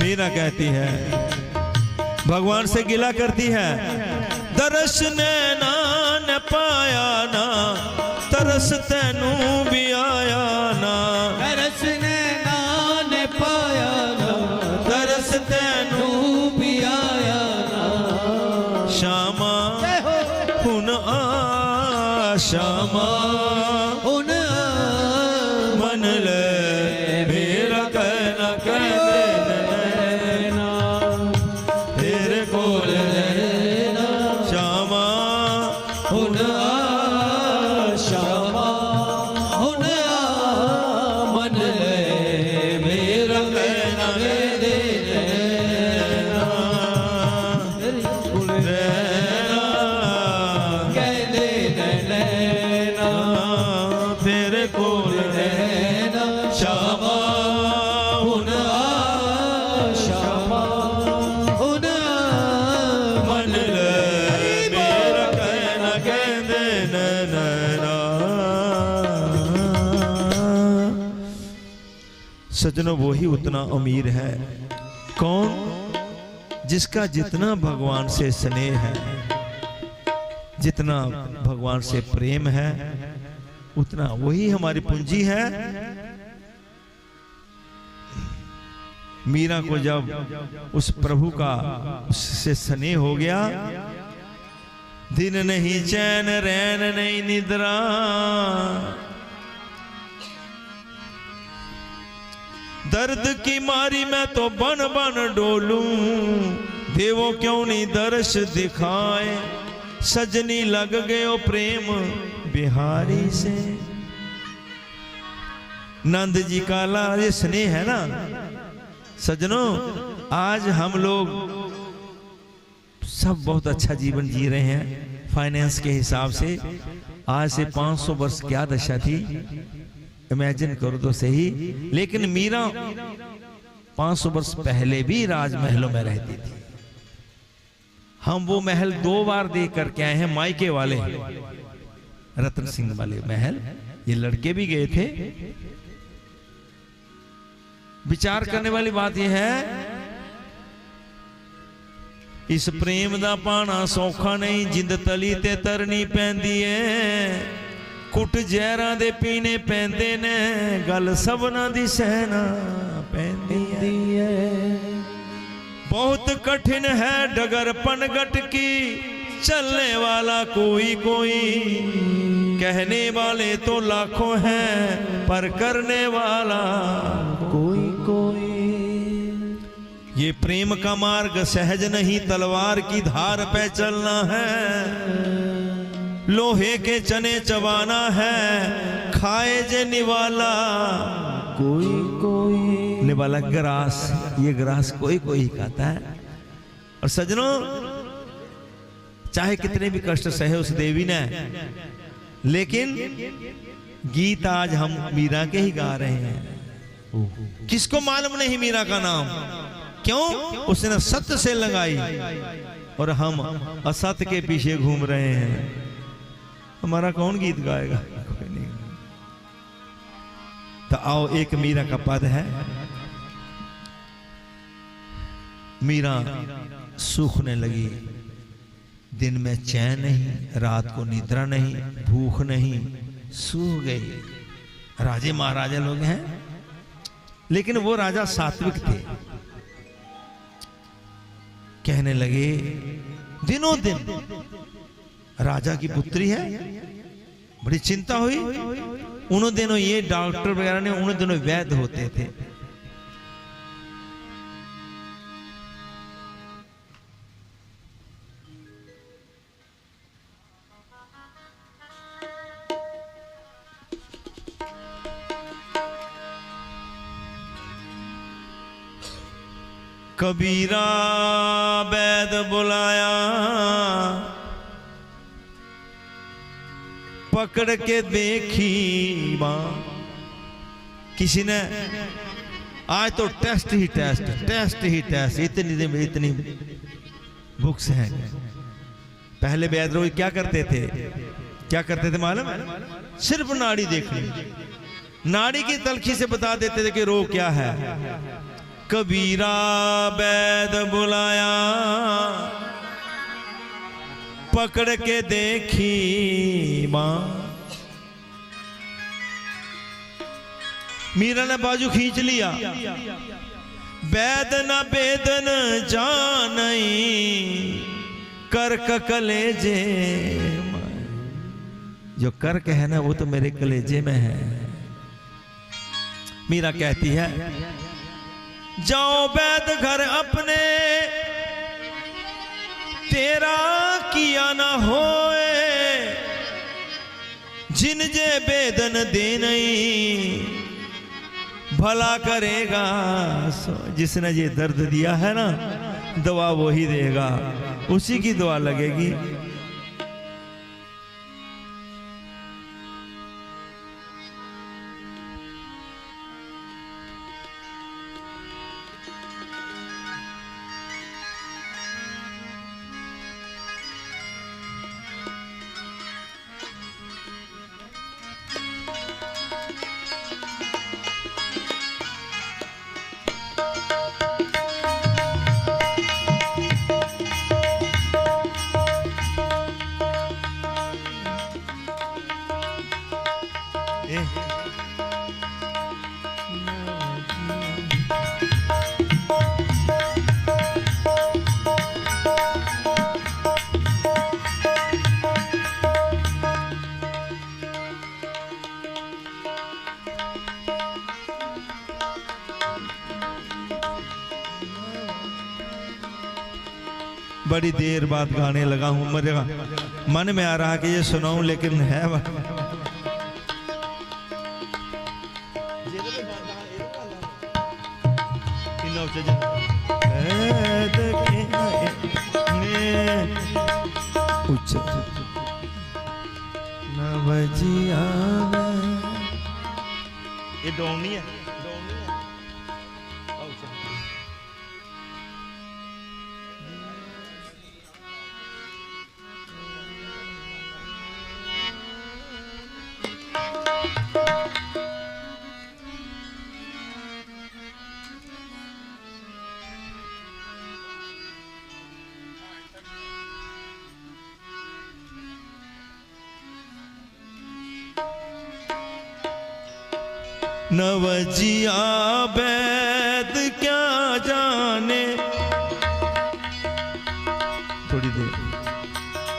मीरा कहती है, भगवान से गिला करती है, दरस नैना न पाया ना, तरस तैनू भी आया ना, तरस नैना ने पाया ना, तरस तैनू भी आया ना, शामा हुन आ, शामा हुन आ, मन ले मेरा कहना कहंदे नैना, तेरे कोल रहना शामा हुन आ, शामा हुन आ, मन ले मेरा कहना कहंदे रहना, कहंदे नैना, तेरे कोल रहना शामा हुन आ, शामा हुन आ, मन ले मेरा कहना कहंदे नैना। सजनों वो ही उतना अमीर है। कौन? जिसका जितना भगवान से स्नेह है, जितना भगवान से प्रेम है, उतना वही हमारी पूंजी है। मीरा को जब उस प्रभु का उससे स्नेह हो गया, दिन नहीं चैन रैन नहीं निद्रा, दर्द की मारी मैं तो बन बन डोलूं, देवो क्यों नहीं दर्श दिखाए, सजनी लग गयो प्रेम बिहारी से। नंद जी का लाल ये स्नेह है ना सजनों। आज हम लोग सब बहुत अच्छा जीवन जी रहे हैं फाइनेंस के हिसाब से। आज से 500 वर्ष क्या दशा थी इमेजिन करो तो सही। लेकिन मीरा 500 वर्ष पहले भी राजमहलों में रहती थी। हम वो महल 2 बार देख करके आए हैं, मायके वाले रतन सिंह वाले महल, ये लड़के भी गए थे। विचार करने वाली बात यह है, इस प्रेम दा पाना सौखा नहीं, जिंद तली ते तरनी पैंदी है, कुट जहरां दे पीने पैंदे ने, गल सबना दी सहना पैंदी है। बहुत कठिन है डगर पनगट की, चलने वाला कोई कोई, कहने वाले तो लाखों हैं पर करने वाला कोई कोई। ये प्रेम का मार्ग सहज नहीं, तलवार की धार पे चलना है, लोहे के चने चबाना है, खाए जे निवाला कोई कोई। निवाला ग्रास, ये ग्रास कोई कोई खाता है। और सजनों चाहे कितने भी कष्ट सहे उस देवी ने, लेकिन गीत आज हम मीरा के ही गा रहे हैं। किसको मालूम नहीं मीरा का नाम? क्यों? उसने सत्य से लगाई और हम असत्य के पीछे घूम रहे हैं। हमारा कौन गीत गाएगा? कोई नहीं। तो आओ, एक मीरा का पद है। मीरा सूखने लगी, दिन में चैन नहीं, रात को निद्रा नहीं, भूख नहीं, सूख गई। राजे महाराजा लोग हैं, लेकिन वो राजा सात्विक थे। कहने लगे दिनों दिन राजा की पुत्री है, बड़ी चिंता हुई। उन दिनों ये डॉक्टर वगैरह ने, उन दिनों वैद्य होते थे। कबीरा वैद बुलाया, पकड़ के देखी मां। किसी ने आज तो टेस्ट ही टेस्ट, टेस्ट ही टेस्ट, इतनी बुक्स हैं। पहले वैद लोग क्या करते थे मालूम? सिर्फ नाड़ी देखनी, नाड़ी की तलखी से बता देते थे कि रोग क्या है। कबीरा वैद बुलाया, पकड़ के देखी मां। मीरा ने बाजू खींच लिया, वैद न वेदन जानई, कर्क कलेजे। जो कर्क है ना वो तो मेरे कलेजे में है। मीरा कहती है, जाओ वैद घर अपने, तेरा किया ना होए, जिन जे वेदन दे नहीं, भला करेगा। जिसने ये दर्द दिया है ना, दवा वो ही देगा, उसी की दवा लगेगी। बड़ी देर बाद गाने लगा हूँ, मेरे मन में आ रहा कि ये सुनाऊं, लेकिन है नवजिया ये डोनी है। नवजिया बैद क्या जाने, थोड़ी देर।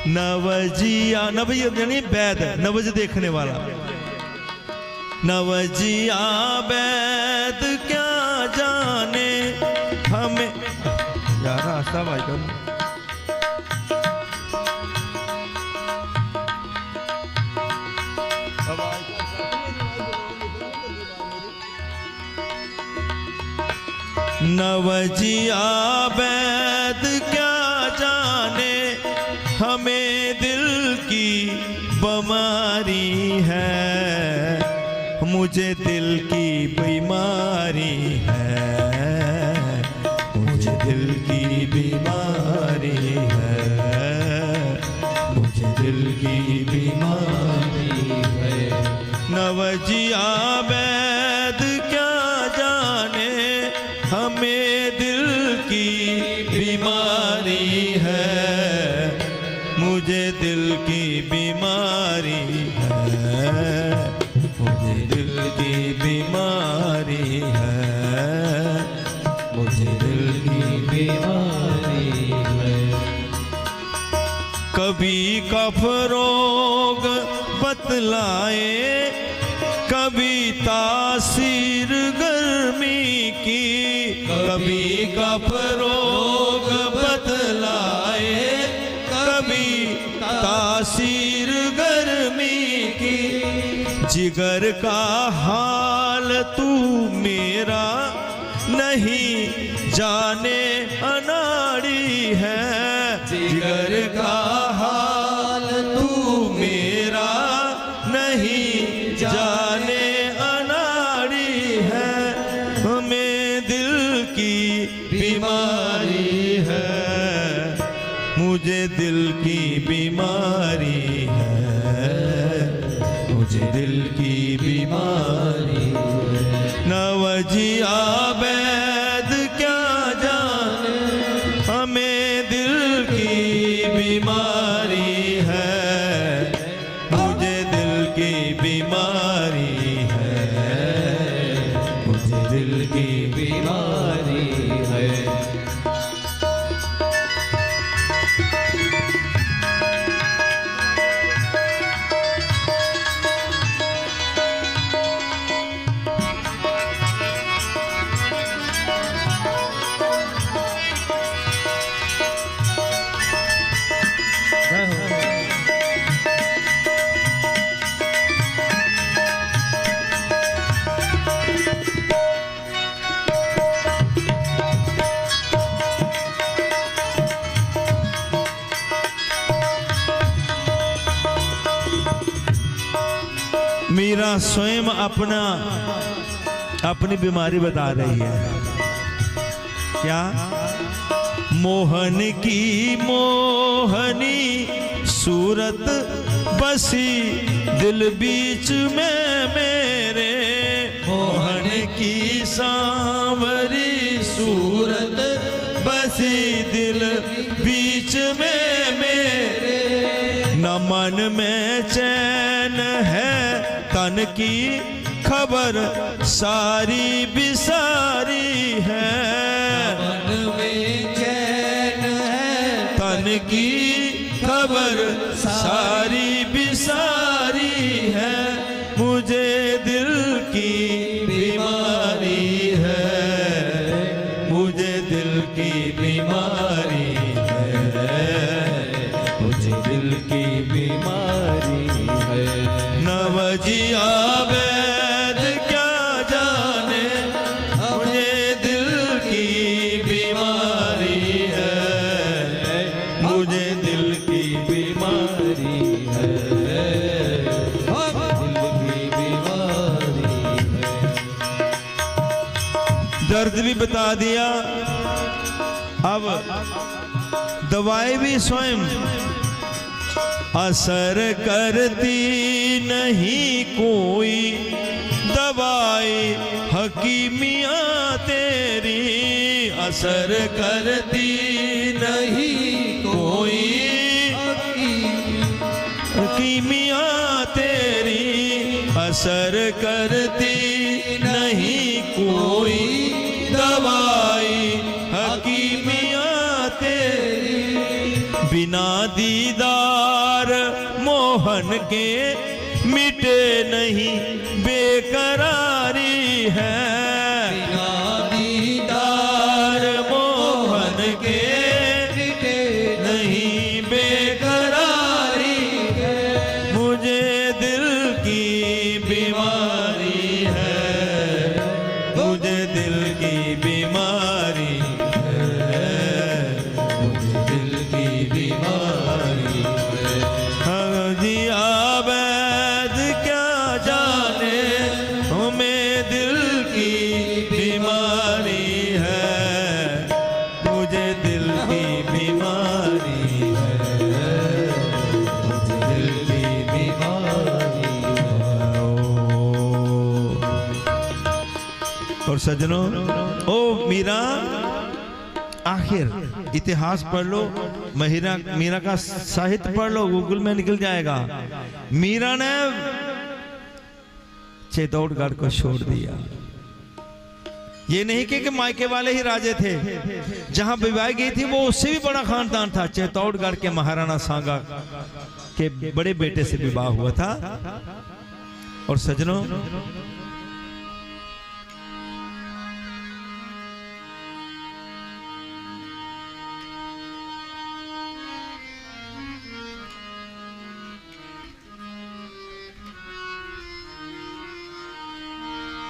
नवजिया, नवज यानी बैद, नवज देखने वाला। नवजिया बैद क्या जाने हमें, यार आस्था भाई कर। नवजिया बैद क्या जाने हमें दिल की बीमारी है, मुझे दिल की बीमारी है, मुझे दिल की बीमारी है, मुझे दिल की बीमारी है। नवजिया बैद क्या जाने हमें दिल की बीमारी है, मुझे दिल की बीमारी है, मुझे दिल की बीमारी है, मुझे दिल की बीमारी है। कभी कफ रोग बतलाए, कभी तासीर गर्मी की, कभी कफ रोग बतलाए, कभी तासीर गर्मी की। जिगर का हाल तू मेरा नहीं जाने अनाड़ी है, जिगर का हाल तू मेरा नहीं जाने अनाड़ी है, हमें दिल की बीमारी है, मुझे दिल की बीमारी है, मुझे दिल की बीमारी है। नवजिया बैद क्या जाने हमें दिल की बीमारी है, मुझे दिल की बीमारी है, मुझे दिल की बीमारी है। मीरा स्वयं अपनी बीमारी बता रही है। क्या? मोहन की मोहनी सूरत बसी दिल बीच में मेरे, मोहन की सांवरी सूरत बसी दिल बीच में मेरे। न मन में चैन है तन की खबर सारी बिसारी है, मन में चैन है तन की खबर सारी बिसारी है, मुझे दिल की बीमारी है, मुझे दिल की बीमारी है, मुझे दिल की बीमारी है, दिल की बीमारी है। दर्द भी बता दिया, अब दवाई भी स्वयं असर करती नहीं कोई दवाई हकीमियाँ तेरी, असर करती नहीं कोई हकीमियाँ तेरी, असर करती नहीं कोई दवाई हकीमियाँ तेरी। बिना दीदार मोहन के मिटे नहीं बेकरारी है, बिना दीदार मोहन के मिटे नहीं बेकरारी है, मुझे दिल की बीमारी है, मुझे दिल की बीमारी है, मुझे दिल की बीमारी है। हाँ जी आबैद क्या जाने हमें दिल की बीमारी है, मुझे दिल की बीमारी है, मुझे दिल की बीमारी है। और सज्जनों, ओ मीरा, आखिर इतिहास पढ़ लो, मीरा का साहित्य पढ़ लो, गूगल में निकल जाएगा। मीरा ने चित्तौड़गढ़ को छोड़ दिया। ये नहीं कि मायके वाले ही राजे थे, जहां विवाह गई थी वो उससे भी बड़ा खानदान था। चित्तौड़गढ़ के महाराणा सांगा के बड़े बेटे से विवाह हुआ था। और सज्जनों,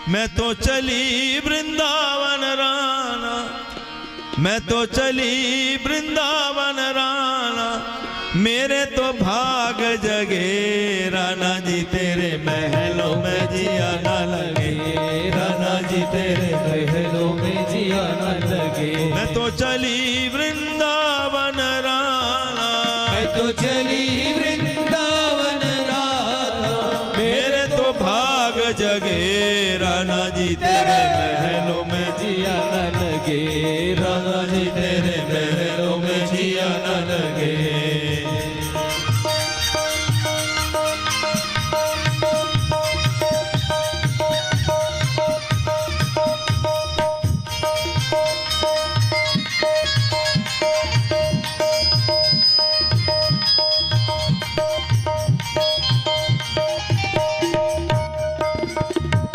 मैं तो चली वृंदावन राना, मैं तो चली वृंदावन राना, मेरे तो भाग जगे राना जी तेरे महलों में जिया न लगे, राना जी तेरे महलों में जिया न लगे। मैं तो चली वृंदावन राना, मैं तो चली वृंदावन राना, मेरे तो भाग जगे राना जी तेरे महलों में जिया न लगे, राना जी तेरे महलों में जिया न लगे।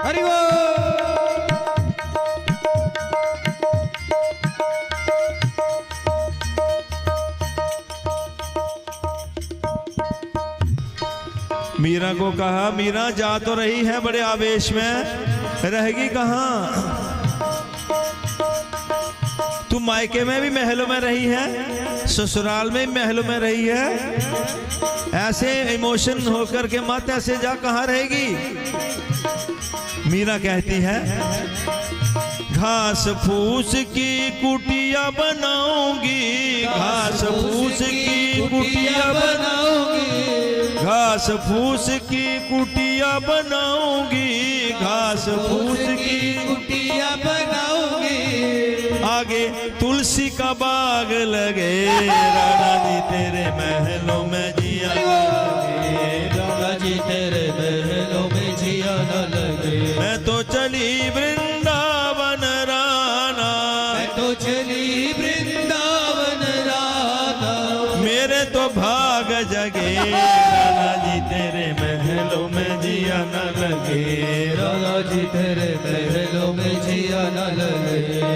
हरि बोल। मीरा को कहा, मीरा जा तो रही है बड़े आवेश में, रहेगी कहाँ? तू मायके में भी महलों में रही है, ससुराल में भी महलों में रही है, ऐसे इमोशन होकर के मत ऐसे जा, कहाँ रहेगी? मीरा कहती है, घास फूस की कुटिया बनाऊंगी, घास फूस की कुटिया बनाऊंगी, घास फूस की कुटिया बनाऊंगी, घास फूस की कुटिया बनाऊंगी, आगे तुलसी का बाग लगे, राणा जी तेरे महलों में जिया लगे, राणा जी तेरे महलों में जिया न लगे। मैं तो चली वृंदावन राना, मैं तो चली वृंदावन राना, मेरे तो भाग जगे, राणा जी तेरे महलों में जिया न लगे, राणा जी तेरे महलों में जिया न लगे।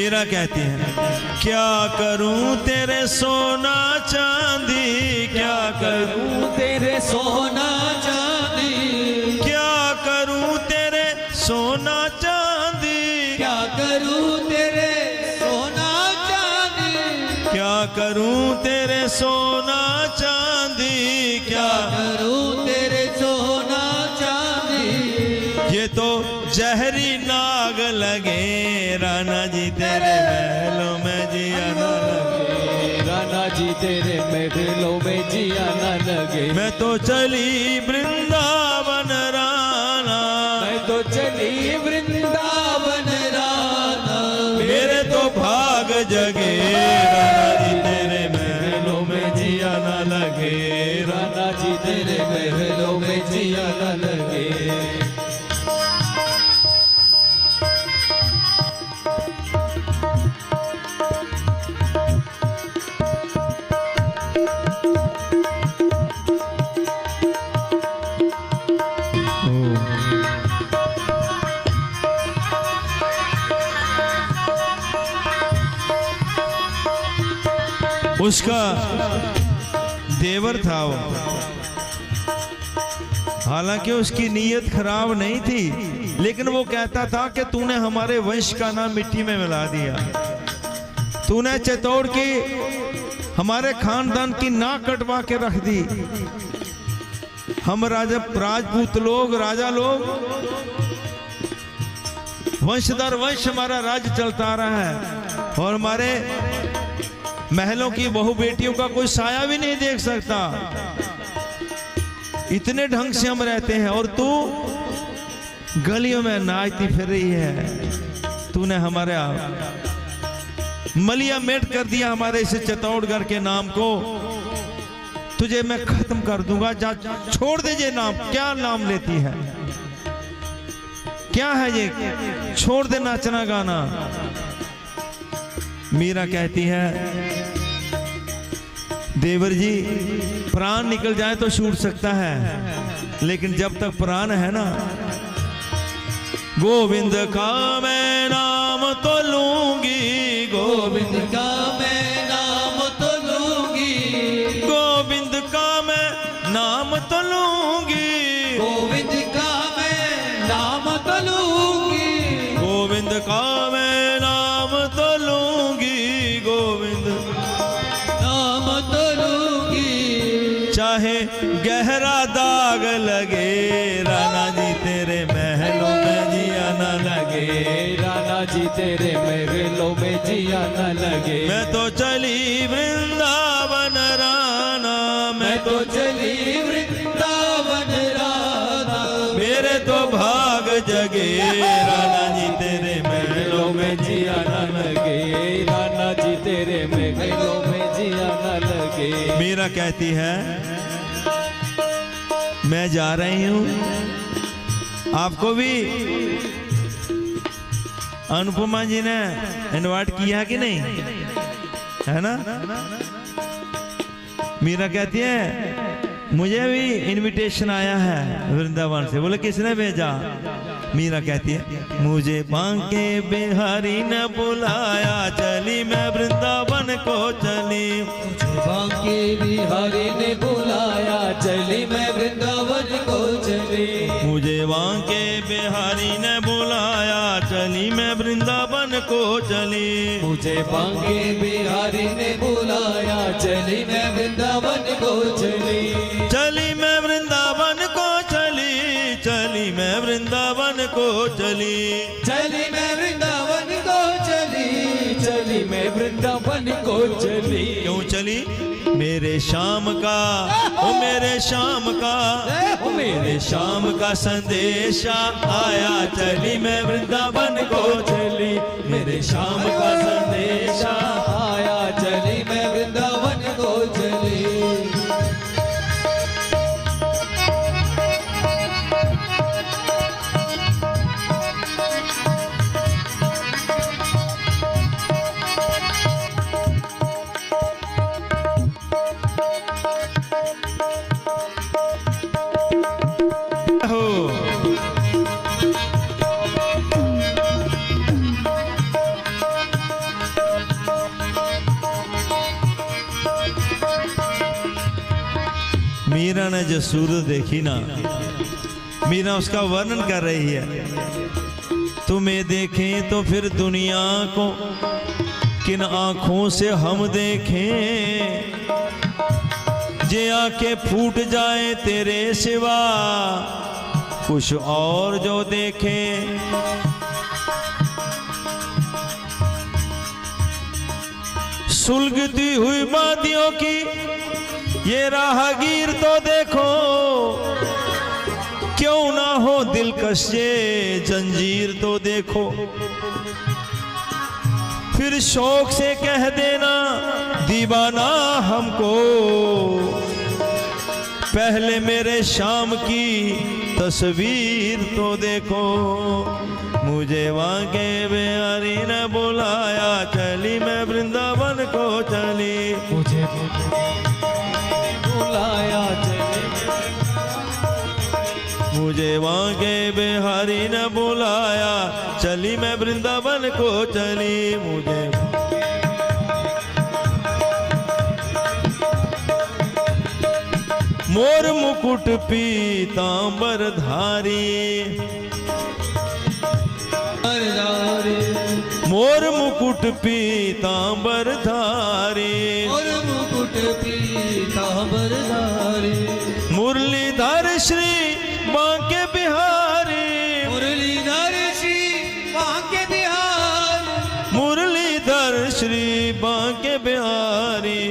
मीरा कहती है, क्या करूं तेरे सोना चांदी, क्या करूं तेरे सोना चांदी, क्या करूं तेरे सोना चांदी, क्या करूं तेरे सोना चांदी, क्या करूं तेरे सोना चांदी, क्या करूं तेरे सोना चांदी। ये तो जहरी नाग लगे राना जी तेरे महलों में जिया न लगे, राना जी तेरे महलों में जिया न लगे। मैं तो चली वृंदावन राना, मैं तो चली वृंदावन राना, मेरे तो भाग जगे राना जी तेरे महलों में जिया न लगे, राना जी तेरे महलों में जिया न लगे। उसका देवर था वो, हालांकि उसकी नीयत खराब नहीं थी, लेकिन वो कहता था कि तूने हमारे वंश का नाम मिट्टी में मिला दिया, तूने चित्तौड़ की हमारे खानदान की नाक कटवा के रख दी। हम राजपूत लोग, राजा लोग, वंश दर वंश हमारा राज्य चलता आ रहा है और हमारे महलों की बहु बेटियों का कोई साया भी नहीं देख सकता, इतने ढंग से हम रहते हैं और तू गलियों में नाचती फिर रही है। तूने हमारे मलिया मेट कर दिया हमारे इस चित्तौड़गढ़ के नाम को, तुझे मैं खत्म कर दूंगा, जा छोड़ दे ये नाम। क्या नाम लेती है, क्या है ये, छोड़ दे नाचना गाना। मीरा कहती है, देवर जी प्राण निकल जाए तो छूट सकता है, लेकिन जब तक प्राण है ना, गोविंद का मैं नाम तो लूंगी, गोविंद का मैं नाम तो लूंगी, गोविंद का मैं नाम तो लूंगी, गोविंद का मैं नाम तो लूंगी, गोविंद का मैं नाम तो लूंगी, गोविंद नाम तो लूंगी। चाहे गहरा दाग लगे राना जी तेरे महलों में जिया न लगे, राना जी तेरे महलों में जिया न लगे। मैं तो चली वृंदावन राना, मैं तो चली वृंदावन राना, मेरे तो भाग जगे राना जी तेरे महलों में जिया न लगे, राना जी तेरे महलों में जिया न लगे। मीरा कहती है, मैं जा रही हूं, आपको भी अनुपमा जी ने इनवाइट किया कि नहीं, है ना। मीरा कहती है, मुझे भी इनविटेशन आया है वृंदावन से। बोले किसने भेजा। मीरा कहती है, मुझे बांके बिहारी ने बुलाया, चली मैं वृंदावन को चली, बांके बिहारी ने बुलाया, चली मैं वृंदावन को चली, मुझे बांके बिहारी ने बुलाया, चली मैं वृंदावन को चली, मुझे बांके बिहारी ने बुलाया, चली मैं वृंदावन को चली, चली मैं वृंदावन को चली, चली मैं वृंदावन को चली, चली मैं वृंदावन को चली, चली मैं वृंदावन को चली। क्यों चली। मेरे शाम का, ओ मेरे शाम का, ओ मेरे शाम का संदेशा आया, चली मैं वृंदावन को चली, मेरे शाम का संदेशा आया, चली मैं वृंदावन को चली। मीरा ने जो सूरत देखी ना, मीरा उसका वर्णन कर रही है। तुम्हें देखें तो फिर दुनिया को किन आंखों से हम देखें, जे आंखें फूट जाए तेरे सिवा कुछ और जो देखें। सुलगती हुई वादियों की ये राहगीर तो देखो, क्यों ना हो दिलकश ये जंजीर तो देखो। फिर शौक से कह देना दीवाना हमको, पहले मेरे शाम की तस्वीर तो देखो। मुझे वाके बिहारी ने बुलाया, चली मैं वृंदावन को चली। मुझे बुलाया चली, मुझे वाके बिहारी ने बुलाया, चली मैं वृंदावन को चली। मुझे मोर मुकुट पीतांबर धारी, मोर मुकुट पीतांबर धारी, और मुकुट पीतांबर धारी। मुरलीधर श्री बांके बिहारी, मुरलीधर श्री बांके बिहारी, मुरलीधर श्री बांके बिहारी।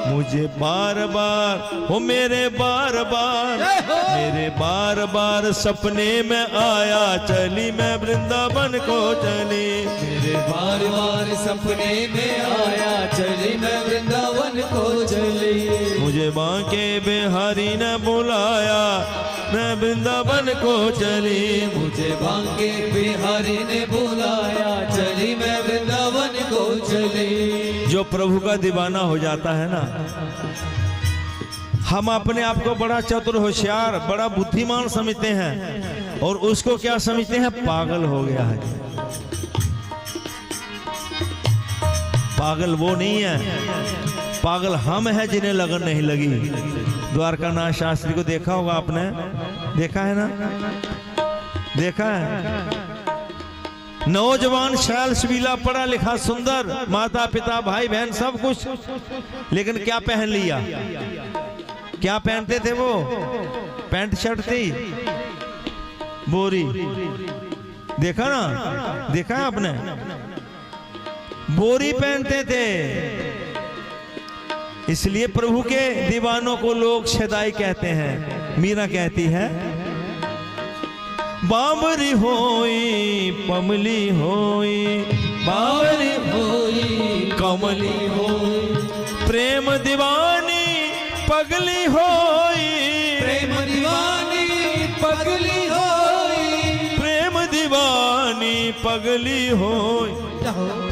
मुझे बार बार हो मेरे बार बार सपने में आया, चली मैं वृंदावन को चली। मेरे बार बार सपने में आया, चली मैं वृंदावन को चली। मुझे बांके बिहारी ने बुलाया, मैं वृंदावन को चली। मुझे बांके बिहारी ने बुलाया, चली मैं वृंदावन को चली। जो प्रभु का दीवाना हो जाता है ना, हम अपने आप को बड़ा चतुर होशियार बड़ा बुद्धिमान समझते हैं, और उसको क्या समझते हैं? पागल हो गया है। पागल वो नहीं है, पागल हम हैं जिन्हें लगन नहीं लगी। द्वारकानाथ शास्त्री को देखा होगा आपने, देखा है ना, देखा है। नौजवान शैल शबीला पढ़ा लिखा सुंदर, माता पिता भाई बहन सब कुछ, लेकिन क्या पहन लिया? क्या पहनते थे वो? पैंट शर्ट थी, बोरी। देखा ना, देखा है आपने? बोरी पहनते थे। इसलिए प्रभु के दीवानों को लोग शदाई कहते हैं। मीरा कहती है, बाबरी होई पमली होई, बाबरी होई कमली होई, प्रेम दीवानी पगली होई, प्रेम दीवानी पगली होई, प्रेम दीवानी पगली होई।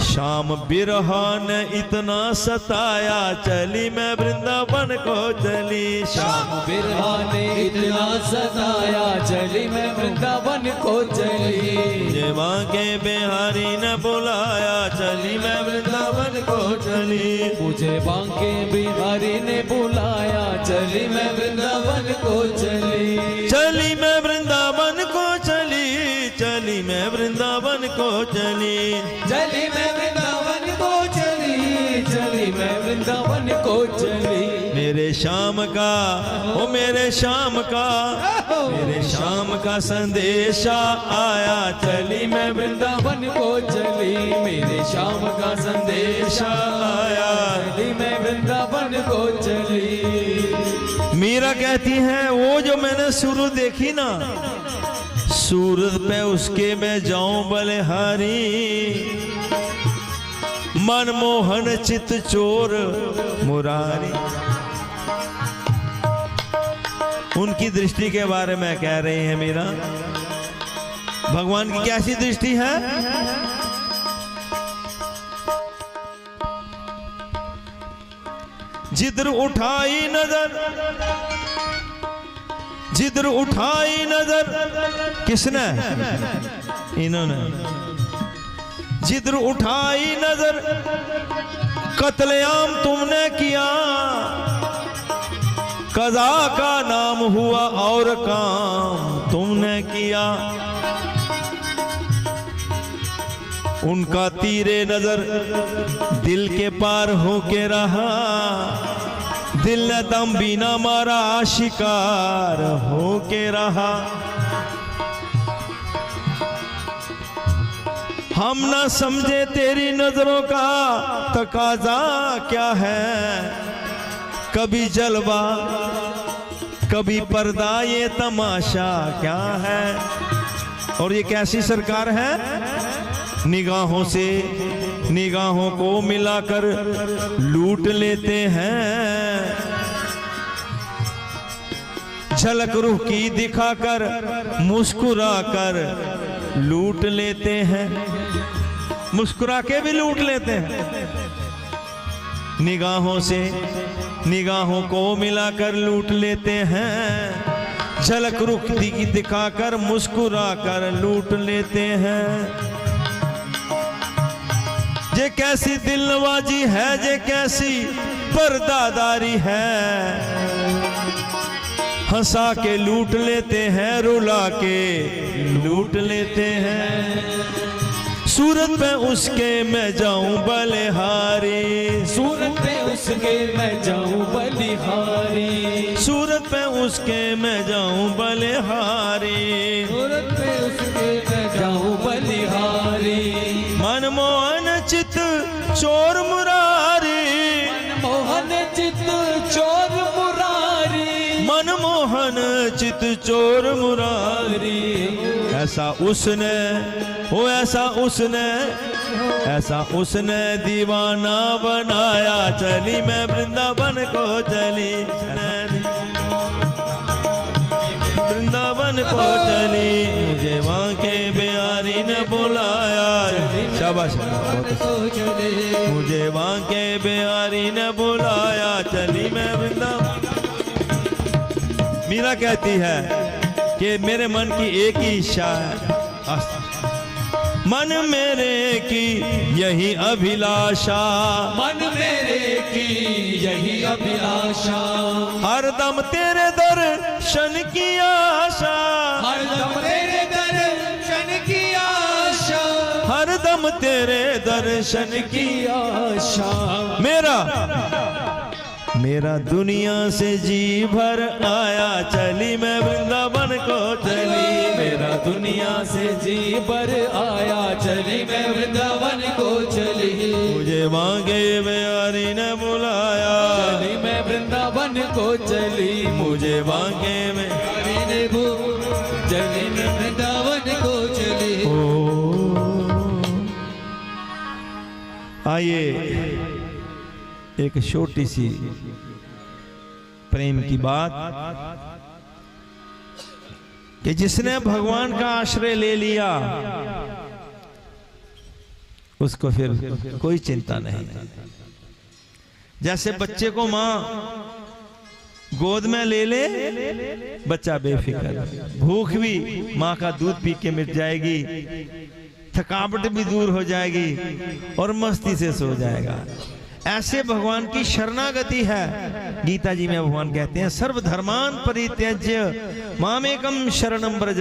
शाम बिरहा ने इतना सताया, चली मैं वृंदावन को चली। शाम बिरहा ने इतना सताया, चली मैं वृंदावन को चली। जेवा के बिहारी ने बुलाया, चली मैं वृंदावन को चली। मुझे बांके बिहारी ने बुलाया, चली मैं वृंदावन को चली। चली मैं वृंदावन को चली, चली मैं वृंदावन को चली। चली मैं वृंदावन को चली, चली मैं वृंदावन को चली। मेरे शाम का, ओ मेरे शाम का, मेरे शाम का संदेशा आया, चली मैं वृंदावन को चली। मेरे शाम का संदेशा आया, चली मैं वृंदावन को चली। मीरा कहती है, वो जो मैंने सूरत देखी ना, सूरत पे उसके मैं जाऊं बलिहारी, मनमोहन चित चोर मुरारी। उनकी दृष्टि के बारे में कह रही है मीरा। भगवान की कैसी दृष्टि है? जिधर उठाई नजर, जिधर उठाई नजर, किसने? इन्होंने। जिधर उठाई नजर कत्लेआम तुमने किया, कज़ा का नाम हुआ और काम तुमने किया। उनका तीरे नजर दिल के पार होके रहा, दिल ने दम भी ना मारा, शिकार होके रहा। हम ना समझे तेरी नजरों का तकाजा क्या है, कभी जलवा कभी पर्दा, ये तमाशा क्या है। और ये कैसी सरकार है, निगाहों से निगाहों को मिलाकर लूट लेते हैं, झलक रूह की दिखाकर मुस्कुराकर लूट लेते हैं, मुस्कुरा के भी लूट लेते हैं। निगाहों से निगाहों को मिलाकर लूट लेते हैं, झलक रूह की दिखाकर मुस्कुराकर लूट लेते हैं। ये कैसी दिलनवाजी है, ये कैसी पर्दादारी है, हंसा के लूट लेते हैं, रुला के लूट लेते हैं। सूरत पे उसके मैं जाऊं बलिहारी, सूरत पे उसके मैं जाऊं बलिहारी, सूरत पे उसके मैं जाऊं बलिहारी, सूरत पे उसके मैं जाऊं बलिहारी। मनमोहन चित चोर मुरारी, मनमोहन चित चोर मुरारी, मनमोहन चित चोर मुरारी। ऐसा उसने हो, ऐसा उसने दीवाना बनाया। चली मैं वृंदावन को चली, वृंदावन को चली, मुझे वहाँ के बिहारी ने बुलाया। शाबाश, मुझे वहाँ के बिहारी ने बुलाया, चली मैं वृंदावन। मीरा कहती है कि मेरे मन की एक ही इच्छा है, मन मेरे की यही अभिलाषा, मन मेरे की यही अभिलाषा, हरदम तेरे दर्शन की आशा, हरदम तेरे दर्शन की आशा, हरदम तेरे दर्शन की आशा। मेरा दुनिया से जी भर आया, चली मैं वृंदावन को चली, मेरा दुनिया से जी भर आया, चली मैं वृंदावन को चली, मुझे मांगे बिहारी ने बुलाया, चली मैं वृंदावन को चली, मुझे मांगे बिहारी ने चली मैं वृंदावन को चली। आइए एक छोटी सी प्रेम की बात, कि जिसने भगवान का आश्रय ले लिया उसको फिर कोई चिंता नहीं। जैसे बच्चे को माँ गोद में ले ले, बच्चा बेफिक्र, भूख भी माँ का दूध पी के मिट जाएगी, थकावट भी दूर हो जाएगी और मस्ती से सो जाएगा। ऐसे भगवान की शरणागति है। गीता जी में भगवान कहते हैं, सर्वधर्मान परित्यज्य मामेकम शरणम व्रज,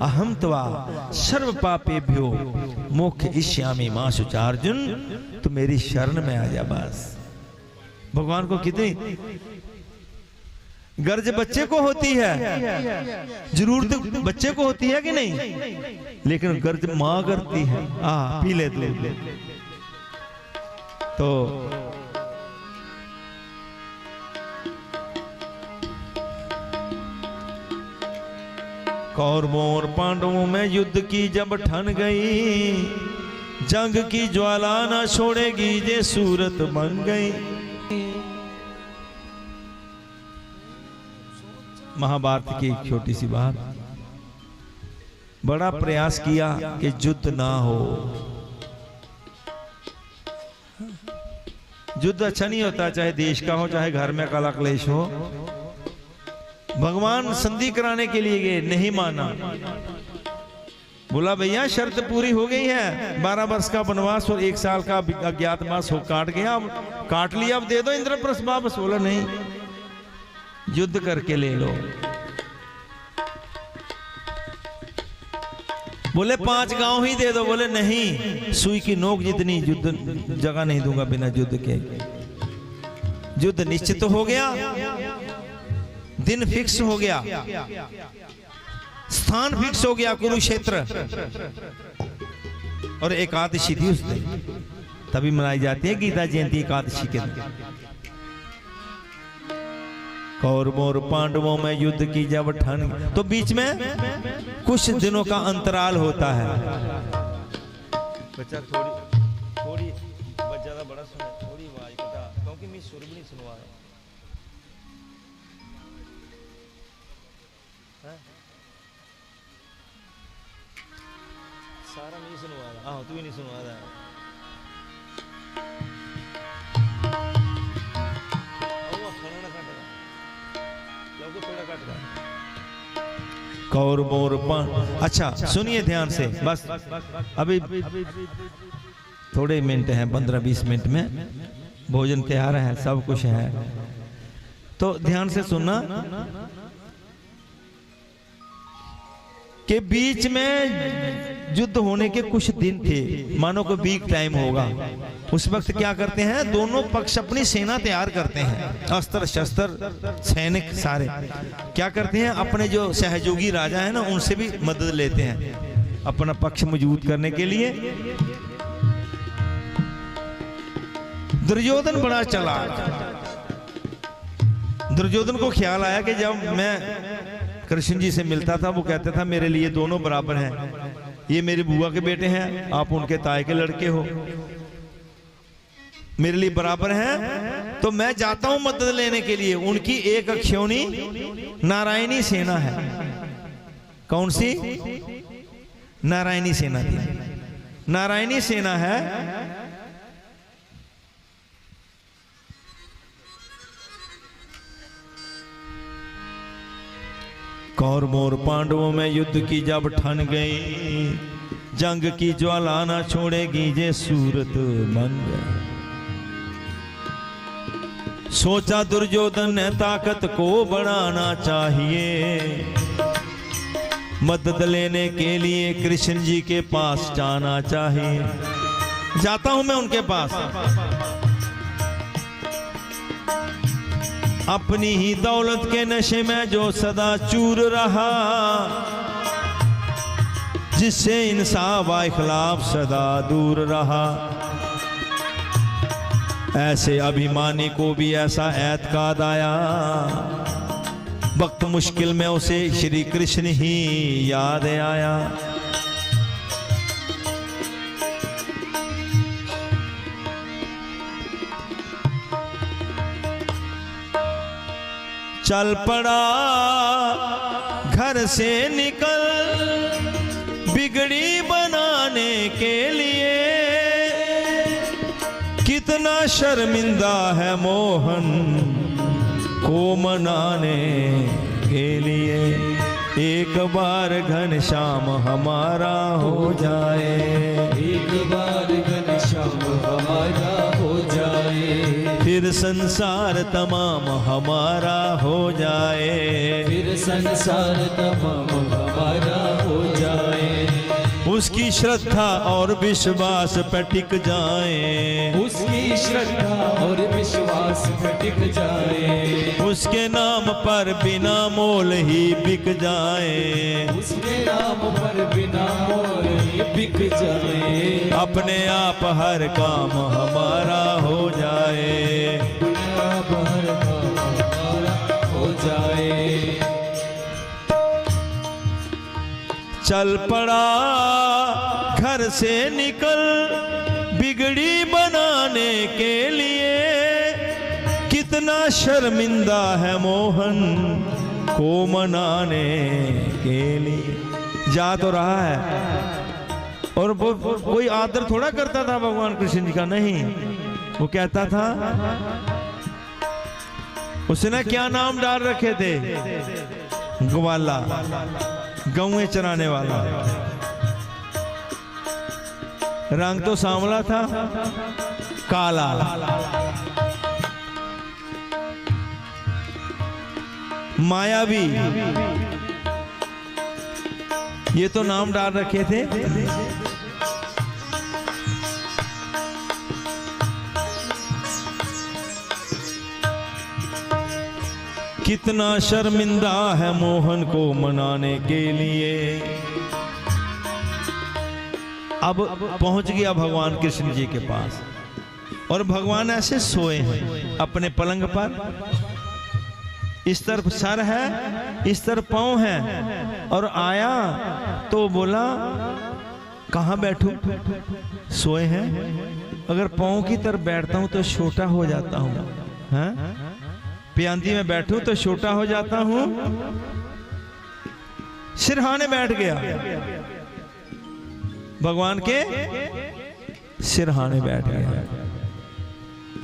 अहम त्वा सर्व पापेभ्यो मोक्षयिष्यामि मा शुचा। अर्जुन, तू मेरी शरण में आ जा बस। भगवान को कितनी गर्ज बच्चे को होती है, जरूरत बच्चे को होती है कि नहीं, लेकिन गर्ज माँ करती है। पी ले तो कौरवों और पांडवों में युद्ध की जब ठन गई, जंग की ज्वाला न छोड़ेगी जे सूरत बन गई। महाभारत की एक छोटी सी बात, बड़ा प्रयास किया कि युद्ध ना हो। युद्ध अच्छा नहीं होता, चाहे देश का हो चाहे घर में कला क्लेश हो। भगवान संधि कराने के लिए गए, नहीं माना। बोला भैया शर्त पूरी हो गई है, 12 वर्ष का वनवास और 1 साल का अज्ञातवास हो काट गया, अब काट लिया, अब दे दो इंद्रप्रस्थ वापस। बोला नहीं, युद्ध करके ले लो। बोले 5 गांव ही दे दो। बोले नहीं, सुई की नोक जितनी युद्ध जगह नहीं दूंगा बिना युद्ध के। युद्ध निश्चित हो गया, दिन फिक्स हो गया, स्थान फिक्स हो गया, कुरुक्षेत्र। और एकादशी थी उस दिन, तभी मनाई जाती है गीता जयंती एकादशी के दिन। कौरवों और पांडवों में युद्ध की जब ठन, तो बीच में कुछ दिनों का अंतराल होता है। बच्चा थोड़ी ज्यादा बड़ा सुना, थोड़ी आवाज बता, क्योंकि मैं सुर भी नहीं सुनवा रहा। सारा नहीं सुनवा रहा। हाँ, तू भी नहीं सुनवा रहा है। कौरवों और पांडवों, अच्छा सुनिए ध्यान से, बस अभी थोड़े मिनट हैं, 15-20 मिनट में भोजन तैयार है, सब कुछ है, तो ध्यान से सुनना। के बीच में युद्ध होने के कुछ दिन थे, मानो को वीक टाइम होगा। उस वक्त क्या करते हैं, दोनों पक्ष अपनी सेना तैयार करते हैं, अस्त्र शस्त्र सैनिक सारे क्या करते हैं, अपने जो सहयोगी राजा है ना उनसे भी मदद लेते हैं अपना पक्ष मजबूत करने के लिए। दुर्योधन बड़ा चला। दुर्योधन को ख्याल आया कि जब मैं कृष्ण जी से मिलता था, वो कहता था मेरे लिए दोनों बराबर हैं, ये मेरी बुआ के बेटे हैं, आप उनके ताए के लड़के हो, मेरे लिए बराबर हैं, तो मैं जाता हूं मदद लेने के लिए। उनकी एक अक्षौणी नारायणी सेना है। कौन सी? नारायणी सेना थी। नारायणी सेना है। कौरवों और पांडवों में युद्ध की जब ठन गई, जंग की ज्वाला ना छोड़ेगी जे सूरत मन गई। सोचा दुर्योधन ने ताकत को बढ़ाना चाहिए, मदद लेने के लिए कृष्ण जी के पास जाना चाहिए। जाता हूं मैं उनके पास, अपनी ही दौलत के नशे में जो सदा चूर रहा, जिससे इंसाफ व इखलाफ सदा दूर रहा, ऐसे अभिमानी को भी ऐसा एतकाद आया, वक्त मुश्किल में उसे श्री कृष्ण ही याद आया। चल पड़ा घर से निकल बिगड़ी बनाने के लिए, कितना शर्मिंदा है मोहन को मनाने के लिए। एक बार घनश्याम हमारा हो जाए, एक बार घनश्याम हमारा हो जाए, फिर संसार तमाम हमारा हो जाए, फिर संसार तमाम हमारा हो जाए। उसकी श्रद्धा और विश्वास पे टिक जाए, उसकी श्रद्धा और विश्वास पे टिक जाए, उसके नाम पर बिना मोल ही बिक जाए, उसके नाम पर बिना मोल ही बिक जाए। अपने आप हर काम हमारा हो जाए, अब हर काम हमारा हो जाए। चल पड़ा घर से निकल बिगड़ी बनाने के लिए, कितना शर्मिंदा है मोहन को मनाने के लिए। जा तो रहा है और वो कोई आदर थोड़ा करता था भगवान कृष्ण जी का, नहीं, वो कहता था, उसने क्या नाम डाल रखे थे, ग्वाला, गौएं चराने वाला। रंग तो सांवला था, काला। मायावी, ये तो नाम डाल रखे थे। कितना शर्मिंदा है मोहन को मनाने के लिए। अब पहुंच गया भगवान कृष्ण जी के पास और भगवान ऐसे सोए हैं अपने पलंग पर। इस तरफ सर है, इस तरफ पांव है। और आया तो बोला कहां बैठूं? सोए हैं। अगर पांव की तरफ बैठता हूं तो छोटा हो जाता हूं, हैं? प्यांदी में बैठूं तो छोटा हो जाता हूं। सिरहाने बैठ गया, भगवान के सिरहाने बैठ गया।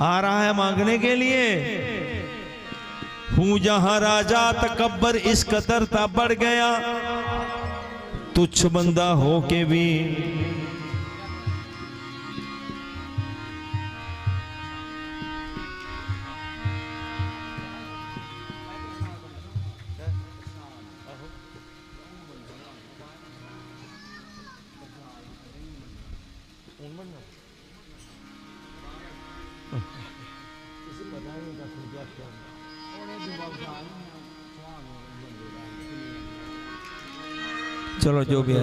आ रहा है मांगने के लिए। हूं जहां राजा तकब्बर इस कदर ता बढ़ गया, तुच्छ बंदा हो के भी चलो जो भी है।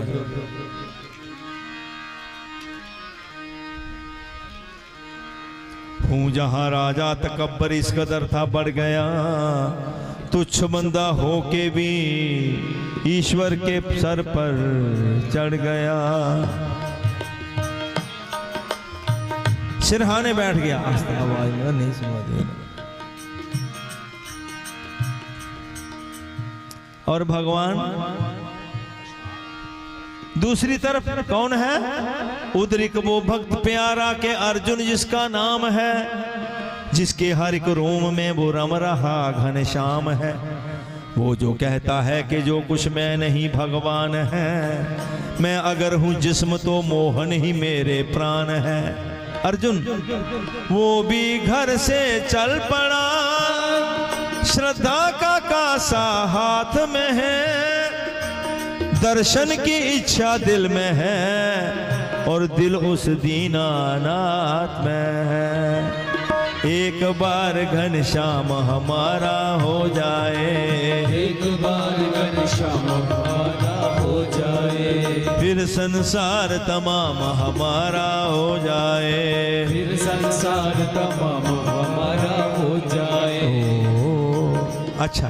हूं जहां राजा तकब्बर इस कदर था बढ़ गया, तुच्छ बंदा हो के भी ईश्वर के सर पर चढ़ गया। सिरहाने बैठ गया। आवाज नहीं सुना दिया। और भगवान दूसरी तरफ कौन है? उदरिक वो भक्त प्यारा के अर्जुन जिसका नाम है, जिसके हर एक रोम में वो रम रहा घनश्याम है। वो जो कहता है कि जो कुछ मैं नहीं भगवान है, मैं अगर हूं जिस्म तो मोहन ही मेरे प्राण है। अर्जुन वो भी घर से चल पड़ा, श्रद्धा का कासा हाथ में है, दर्शन की इच्छा दिल में है और दिल उस दीनानाथ में है। एक बार घनश्याम हमारा हो जाए, एक बार घनश्याम हमारा हो जाए, फिर संसार तमाम हमारा हो जाए, फिर संसार तमाम हमारा हो जाए। अच्छा,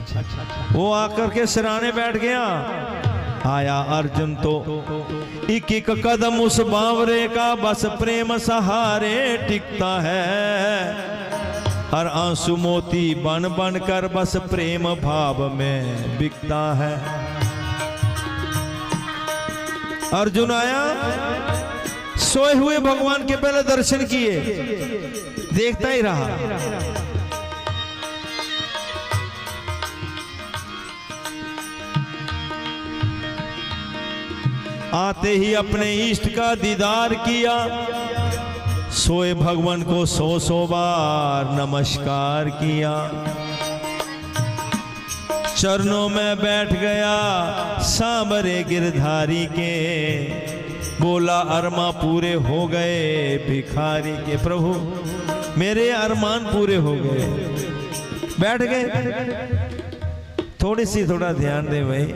वो आकर के सिराने बैठ गया। आया अर्जुन तो एक एक कदम उस बावरे का बस प्रेम सहारे टिकता है। हर आंसू मोती बन बन कर बस प्रेम भाव में बिकता है। अर्जुन आया, सोए हुए भगवान के पहले दर्शन किए, देखता ही रहा। आते ही अपने इष्ट का दीदार किया, सोए भगवान को 100 बार नमस्कार किया। चरणों में बैठ गया सांवरे गिरधारी के, बोला अरमा पूरे हो गए भिखारी के। प्रभु मेरे अरमान पूरे हो गए। बैठ गए। थोड़ा ध्यान दे भाई,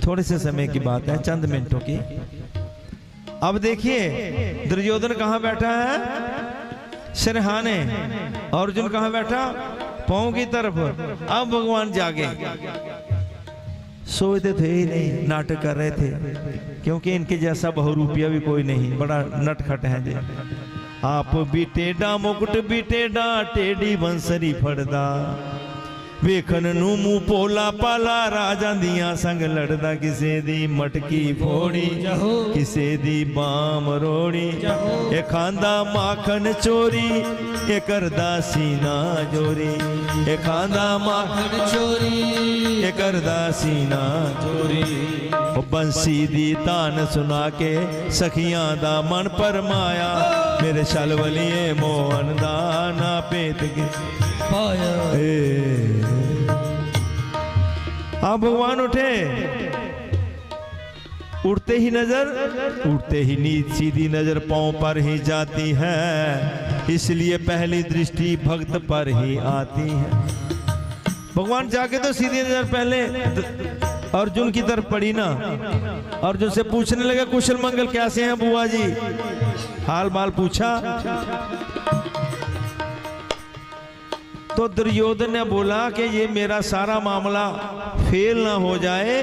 थोड़े से समय की बात है, चंद मिनटों की। अब देखिए दुर्योधन कहां बैठा है? सिरहाने। अर्जुन कहां बैठा? पांव की तरफ। अब भगवान जागे। सोते थे ही नहीं, नाटक कर रहे थे, क्योंकि इनके जैसा बहुरूपिया भी कोई नहीं, बड़ा नटखट है जी। आप भी टेढ़ा मुकुट भी टेढ़ा, टेढ़ी बंसरी फड़दा, ਵੇਖਣ ਨੂੰ ਮੂੰਹ ਪੋਲਾ ਪਾਲਾ, ਰਾਜਾਂ ਦੀਆਂ ਸੰਗ ਲੜਦਾ। ਕਿਸੇ ਦੀ ਮਟਕੀ ਫੋੜੀ, ਕਿਸੇ ਦੀ ਬਾਮ ਰੋੜੀ, ਇਹ ਖਾਂਦਾ ਮਾਖਣ ਚੋਰੀ, ਇਹ ਕਰਦਾ ਸੀਨਾ ਜੋਰੀ। ਇਹ ਖਾਂਦਾ ਮਾਖਣ ਚੋਰੀ, ਇਹ ਕਰਦਾ ਸੀਨਾ ਚੋਰੀ। ਉਹ ਬੰਸੀ ਦੀ ਤਾਨ ਸੁਣਾ ਕੇ ਸਖੀਆਂ ਦਾ ਮਨ ਪਰਮਾਇਆ, ਮੇਰੇ ਛਲਵਲੀਏ ਮੋਹਨ ਦਾ ਨਾ ਭੇਤ ਕੇ ਪਾਇਆ। आप भगवान उठे, उठते ही नीच सीधी नजर पांव पर ही जाती है, इसलिए पहली दृष्टि भक्त पर ही आती है। भगवान जाके तो सीधी नजर पहले अर्जुन की तरफ पड़ी ना। अर्जुन से पूछने लगा कुशल मंगल कैसे हैं बुआ जी, हाल बाल पूछा। तो दुर्योधन ने बोला कि ये मेरा सारा मामला फेल ना हो जाए,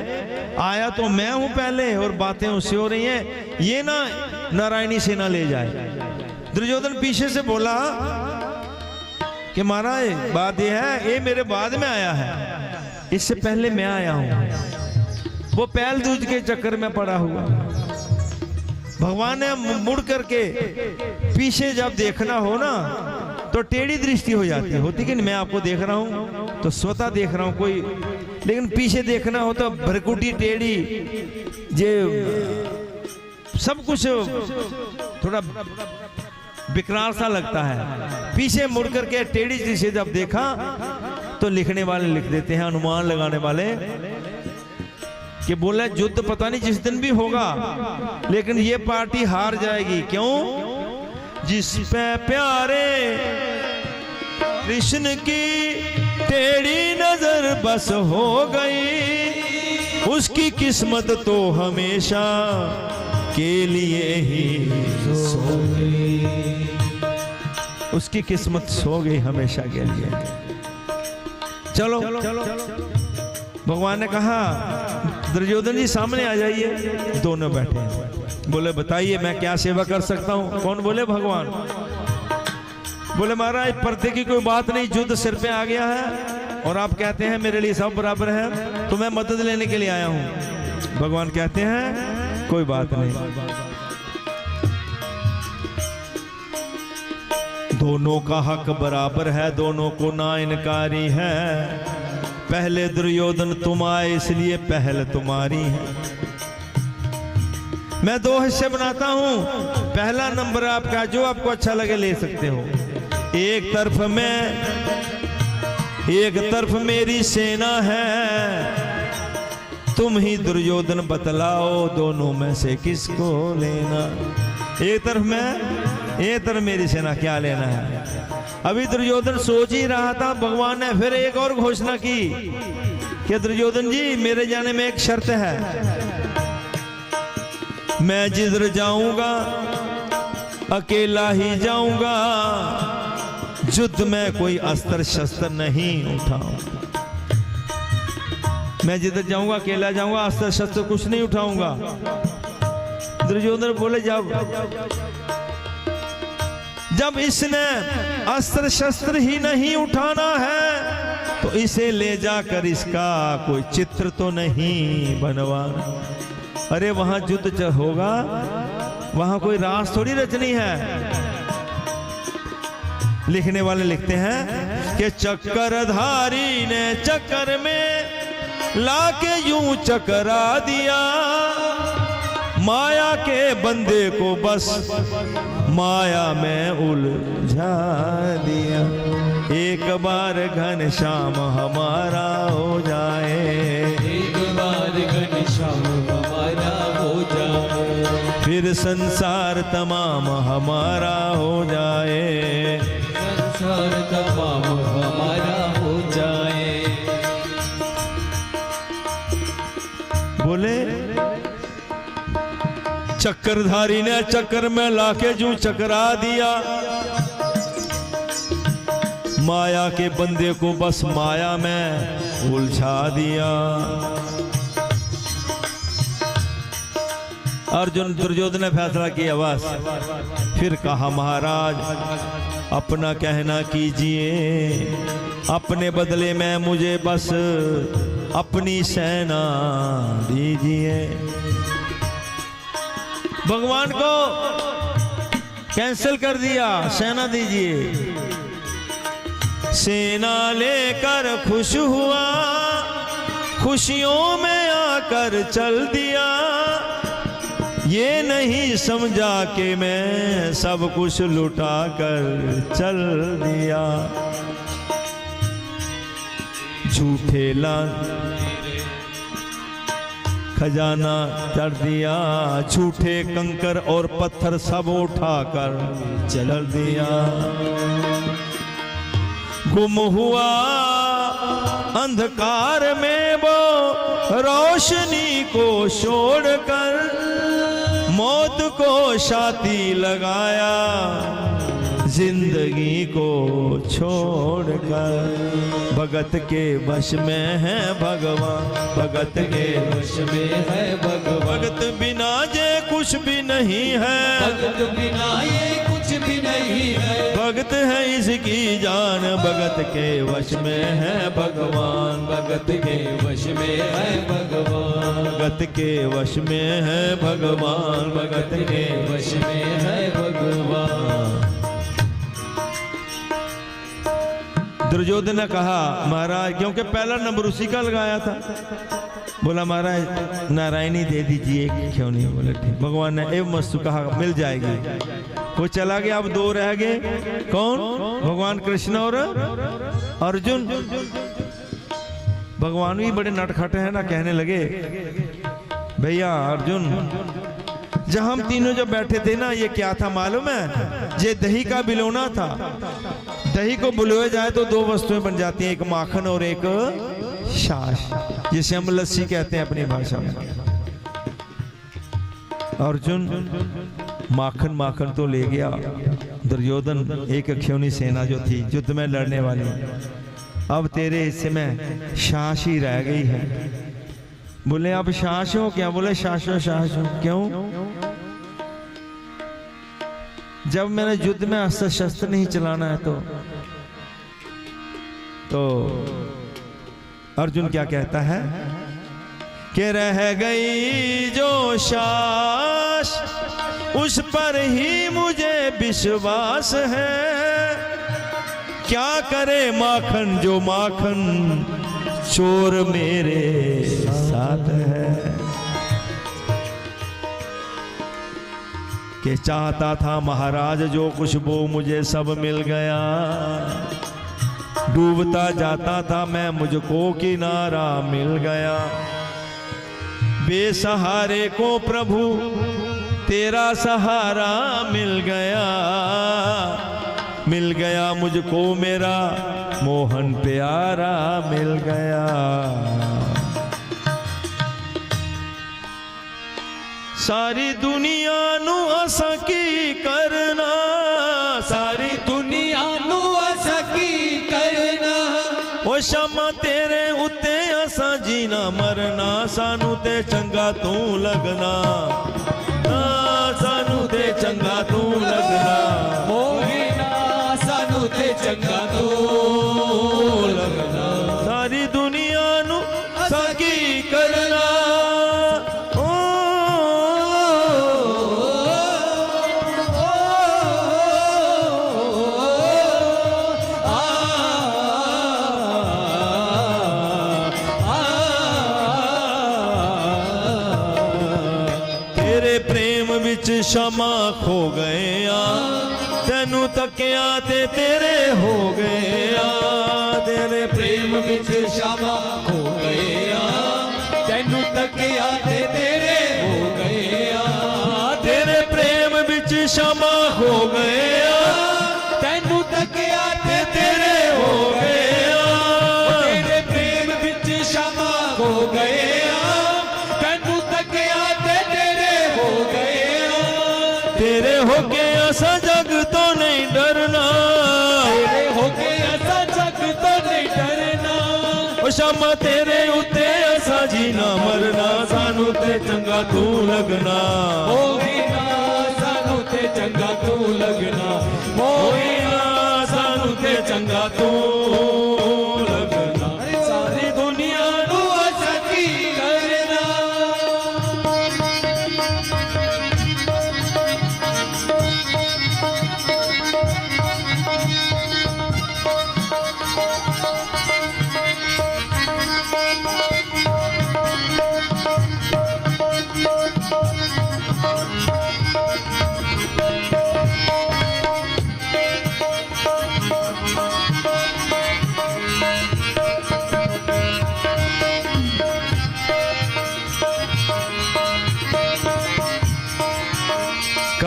आया तो मैं हूं पहले और बातें उससे हो रही हैं, ये ना नारायणी सेना ले जाए। दुर्योधन पीछे से बोला कि महाराज बात यह है, ये मेरे बाद में आया है, इससे पहले मैं आया हूं। वो पहल दूज के चक्कर में पड़ा हुआ। भगवान ने मुड़ करके पीछे जब देखना हो ना तो टेढ़ी दृष्टि हो जाती होती कि मैं आपको देख रहा हूं तो स्वतः देख रहा हूं कोई, लेकिन पीछे देखना हो तो भरकुटी टेढ़ी, जे सब कुछ थोड़ा विकराल सा लगता है। पीछे मुड़ करके टेढ़ी दृष्टि जब देखा तो लिखने वाले लिख देते हैं, अनुमान लगाने वाले कि बोला युद्ध पता नहीं जिस दिन भी होगा, लेकिन ये पार्टी हार जाएगी। क्यों? जिस पे प्यारे कृष्ण की टेढ़ी नजर बस हो गई, उसकी किस्मत तो हमेशा के लिए ही सो गई, उसकी किस्मत सो गई हमेशा के लिए। चलो भगवान ने कहा दुर्योधन जी सामने आ जाइए। दोनों बैठे हैं। बोले बताइए मैं क्या सेवा कर सकता हूं। कौन बोले? भगवान। बोले महाराज पर्दे की कोई बात नहीं, युद्ध सिर पे आ गया है और आप कहते हैं मेरे लिए सब बराबर है, तो मैं मदद लेने के लिए आया हूं। भगवान कहते हैं कोई बात नहीं, दोनों का हक बराबर है, दोनों को ना इनकारी है। पहले दुर्योधन तुम आए इसलिए पहल तुम्हारी है। मैं 2 हिस्से बनाता हूं, पहला नंबर आपका, जो आपको अच्छा लगे ले सकते हो। एक तरफ मेरी सेना है, तुम ही दुर्योधन बतलाओ दोनों में से किसको लेना। एक तरफ मैं, एक तरफ मेरी सेना, क्या लेना है। अभी दुर्योधन सोच ही रहा था, भगवान ने फिर एक और घोषणा की कि दुर्योधन जी मेरे जाने में एक शर्त है, मैं जिधर जाऊंगा अकेला ही जाऊंगा, युद्ध में कोई अस्त्र शस्त्र नहीं उठाऊंगा। मैं जिधर जाऊंगा अकेला जाऊंगा, अस्त्र शस्त्र कुछ नहीं उठाऊंगा। दुर्योधन बोले जब इसने अस्त्र शस्त्र ही नहीं उठाना है तो इसे ले जाकर इसका कोई चित्र तो नहीं बनवाना। अरे वहां युद्ध होगा, वहां कोई रास थोड़ी रचनी है। लिखने वाले लिखते हैं कि चक्रधारी ने चक्कर में लाके यूं चकरा दिया, माया के बंदे को बस माया में उलझा दिया। एक बार घनश्याम हमारा हो जाए, एक बार घनश्याम हमारा हो जाए, फिर संसार तमाम हमारा हो जाए, संसार तमाम हमारा हो जाए। बोले चक्रधारी ने चक्कर में लाके जू चकरा दिया, माया के बंदे को बस माया में उलझा दिया। अर्जुन दुर्योधन ने फैसला किया बस। फिर कहा महाराज अपना कहना कीजिए, अपने बदले में मुझे बस अपनी सेना दीजिए। भगवान को कैंसिल कर दिया, सेना दीजिए। सेना लेकर खुश हुआ, खुशियों में आकर चल दिया, ये नहीं समझा कि मैं सब कुछ लुटा कर चल दिया। झूठे खजाना चढ़ दिया, झूठे कंकर और पत्थर सब उठाकर चल दिया। गुम हुआ अंधकार में वो रोशनी को छोड़कर, मौत को छाती लगाया जिंदगी को छोड़कर। भगत के वश में है भगवान, भगत के वश में है भगवान। भगत बिना ये कुछ भी नहीं है, भगत बिना ये कुछ भी नहीं है। भगत है इसकी जान, भगत के वश में है भगवान, भगत के वश में है भगवान। भगत के वश में है भगवान, भगत के वश में है भगवान। दुर्योधन ने कहा महाराज, क्योंकि पहला नंबर उसी का लगाया था, बोला महाराज नारायणी दे दीजिए क्यों नहीं। बोले ठीक। भगवान ने एवं मस्तु कहा मिल जाएगी। वो चला गया। अब दो रह गए, कौन? भगवान कृष्ण और अर्जुन। भगवान भी बड़े नटखट हैं ना, कहने लगे भैया अर्जुन, जब हम तीनों जब बैठे थे ना, ये क्या था मालूम है? ये दही का बिलोना था। दही को बुलोया जाए तो दो वस्तुएं बन जाती हैं, एक माखन और एक छाछ, जिसे हम लस्सी कहते हैं अपनी भाषा में। अर्जुन माखन माखन तो ले गया, दुर्योधन एक अक्षौणी सेना जो थी युद्ध में लड़ने वाली, अब तेरे हिस्से में छाछ ही रह गई है। बोले आप छाछ हो क्या? बोले छाछ हो। क्यों? जब मैंने युद्ध में अस्त्र शस्त्र नहीं चलाना है तो अर्जुन क्या कहता है कि रह गई जो छाछ उस पर ही मुझे विश्वास है, क्या करे माखन जो माखन चोर मेरे साथ है। कि चाहता था महाराज जो कुछ वो मुझे सब मिल गया, डूबता जाता था मैं मुझको किनारा मिल गया। बेसहारे को प्रभु तेरा सहारा मिल गया, मिल गया मुझको मेरा मोहन प्यारा मिल गया। सारी दुनिया नु असा की करना, सारी दुनिया नू असा की करना, ओ शमा तेरे उत्ते असा जीना मरना, सानू ते चंगा तू लगना, सानू ते चंगा तू लगना, मोहिना सानू ते चंगा तू लगना। सारी दुनिया नु असा की करना, क्षमा खो गया, तेनू तकिया ते तेरे हो गया, तेरे प्रेम विच क्षमा खो गया, तेनू तकिया ते तेरे हो गया। तेरे प्रेम विच क्षमा खो गया, तेनू तकिया ते तेरे हो गया। तेरे प्रेम विच क्षमा खो गया, तेनू तकिया ते तेरे हो गया। तेरे होके ऐसा जग तो नहीं डरना, तेरे होके ऐसा जग तो नहीं डरना। ओ शामा तेरे उत्ते ऐसा जीना मरना, सानू ते चंगा तू लगना, मोहिना सानू ते चंगा तू लगना, मोहिना सानू ते चंगा तू लगना। सारी दुनिया नू असा की करना।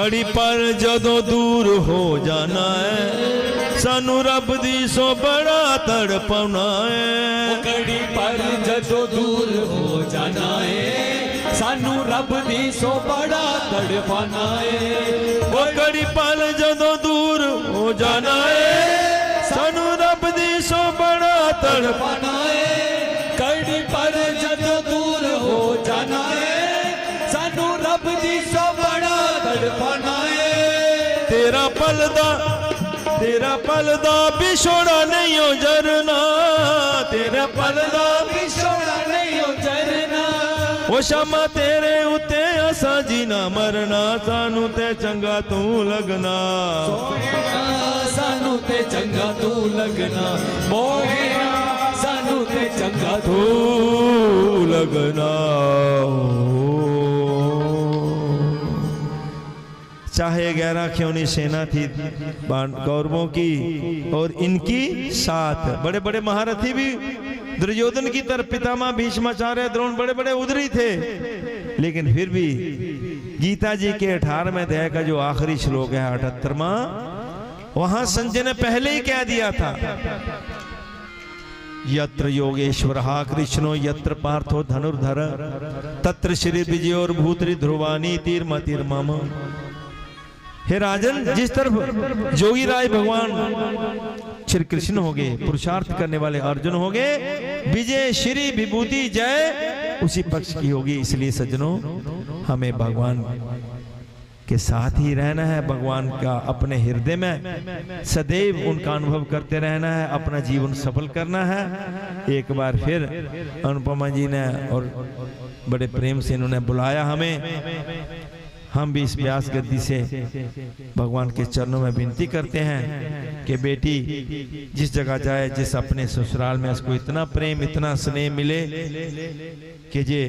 घड़ी पर जदों दूर हो जाना है सानू रब दी सो बड़ा तड़पना है। घड़ी पर जदों दूर हो जाना है सानू रब दी सो बड़ा तड़पाना है। वो घड़ी पर जदों दूर हो जाना है सानू रब दी सो बड़ा तड़पना है। घड़ी पर जदों दूर हो जाना है सानू रब दी सो बड़ा तड़पाना है। तेरा पलदा बिछोड़ा नहीं हो जरना, तेरा पलदा बिछोड़ा नहीं हो जरना। ओ शामा तेरे उत्ते असा जीना मरना सानू ते चंगा तू लगना। सानू ते चंगा तू लगना मोहिया सानू ते चंगा तू लगना। चाहे 11 क्यों नहीं सेना थी कौरवों की और इनकी साथ बड़े बड़े महारथी भी दुर्योधन की तरफ पितामह भीष्माचार्य द्रोण बड़े बड़े उदरी थे, लेकिन फिर भी गीता जी के 18वें अध्याय का जो आखिरी श्लोक है 78वां, वहां संजय ने पहले ही कह दिया था यत्र योगेश्वरः कृष्णो यत्र पार्थो धनुर्धर तत्र श्री विजयोर भूतरि ध्रुवानी तीर्मतिर्मम। हे राजन, जिस तरफ जोगी राय भगवान श्री कृष्ण हो गए, पुरुषार्थ करने वाले अर्जुन हो गए, विजय श्री विभूति जय उसी पक्ष की होगी। इसलिए सज्जनों, हमें भगवान के साथ ही रहना है, भगवान का अपने हृदय में सदैव उनका अनुभव करते रहना है, अपना जीवन सफल करना है। एक बार फिर अनुपमा जी ने और बड़े प्रेम से इन्होंने बुलाया हमें। हम भी इस व्यास गद्दी से भगवान के चरणों में विनती करते हैं कि बेटी जिस जगह जाए, जिस अपने ससुराल में उसको इतना प्रेम इतना स्नेह मिले कि जे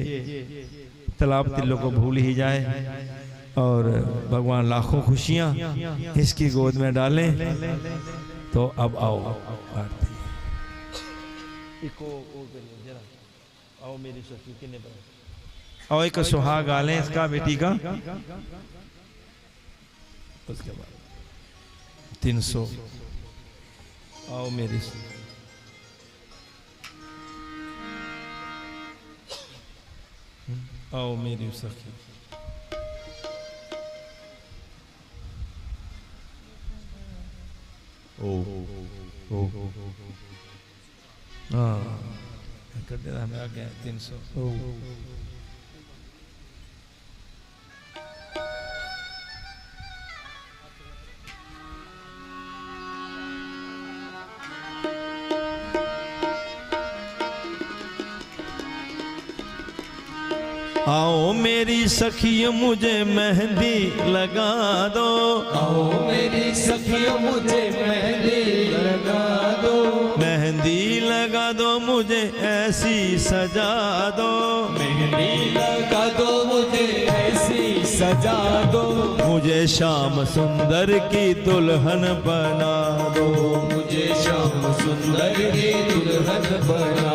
तालाब तिलों को भूल ही जाए और भगवान लाखों खुशियां इसकी गोद में डालें। तो अब आओ आरती आओ मेरी सखी के ने और एक सुहाग गालें इसका बेटी का। उसके बाद 300 आओ मेरी आओ मेरी सखी। ओ हाँ कर देना हमें आ गया 300। आओ मेरी सखियों मुझे मेहंदी लगा दो, आओ मेरी सखियों मुझे मेहंदी लगा दो, मेहंदी लगा दो मुझे ऐसी सजा दो, मेहंदी लगा दो मुझे ऐसी सजा दो, मुझे श्याम सुंदर की दुल्हन बना दो, मुझे श्याम सुंदर की दुल्हन बना।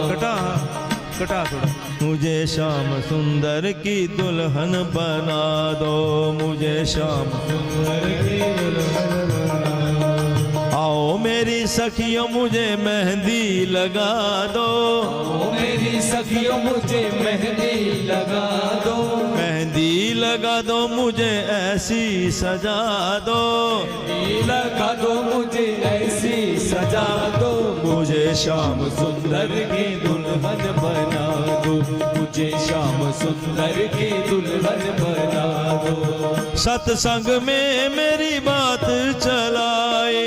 कटा थोड़ा। मुझे श्याम सुंदर की दुल्हन बना दो, मुझे श्याम सुंदर की दुल्हन बना दो। आओ मेरी सखियों मुझे मेहंदी लगा दो, आओ मेरी सखियों मुझे मेहंदी लगा दो, मेहंदी लगा दो मुझे ऐसी सजा दो, मेहंदी लगा दो मुझे ऐसी सजा दो, मुझे श्याम सुंदर की दुल्हन बना दो, मुझे श्याम सुंदर की दुल्हन बना दो। सत्संग में मेरी बात चलाए,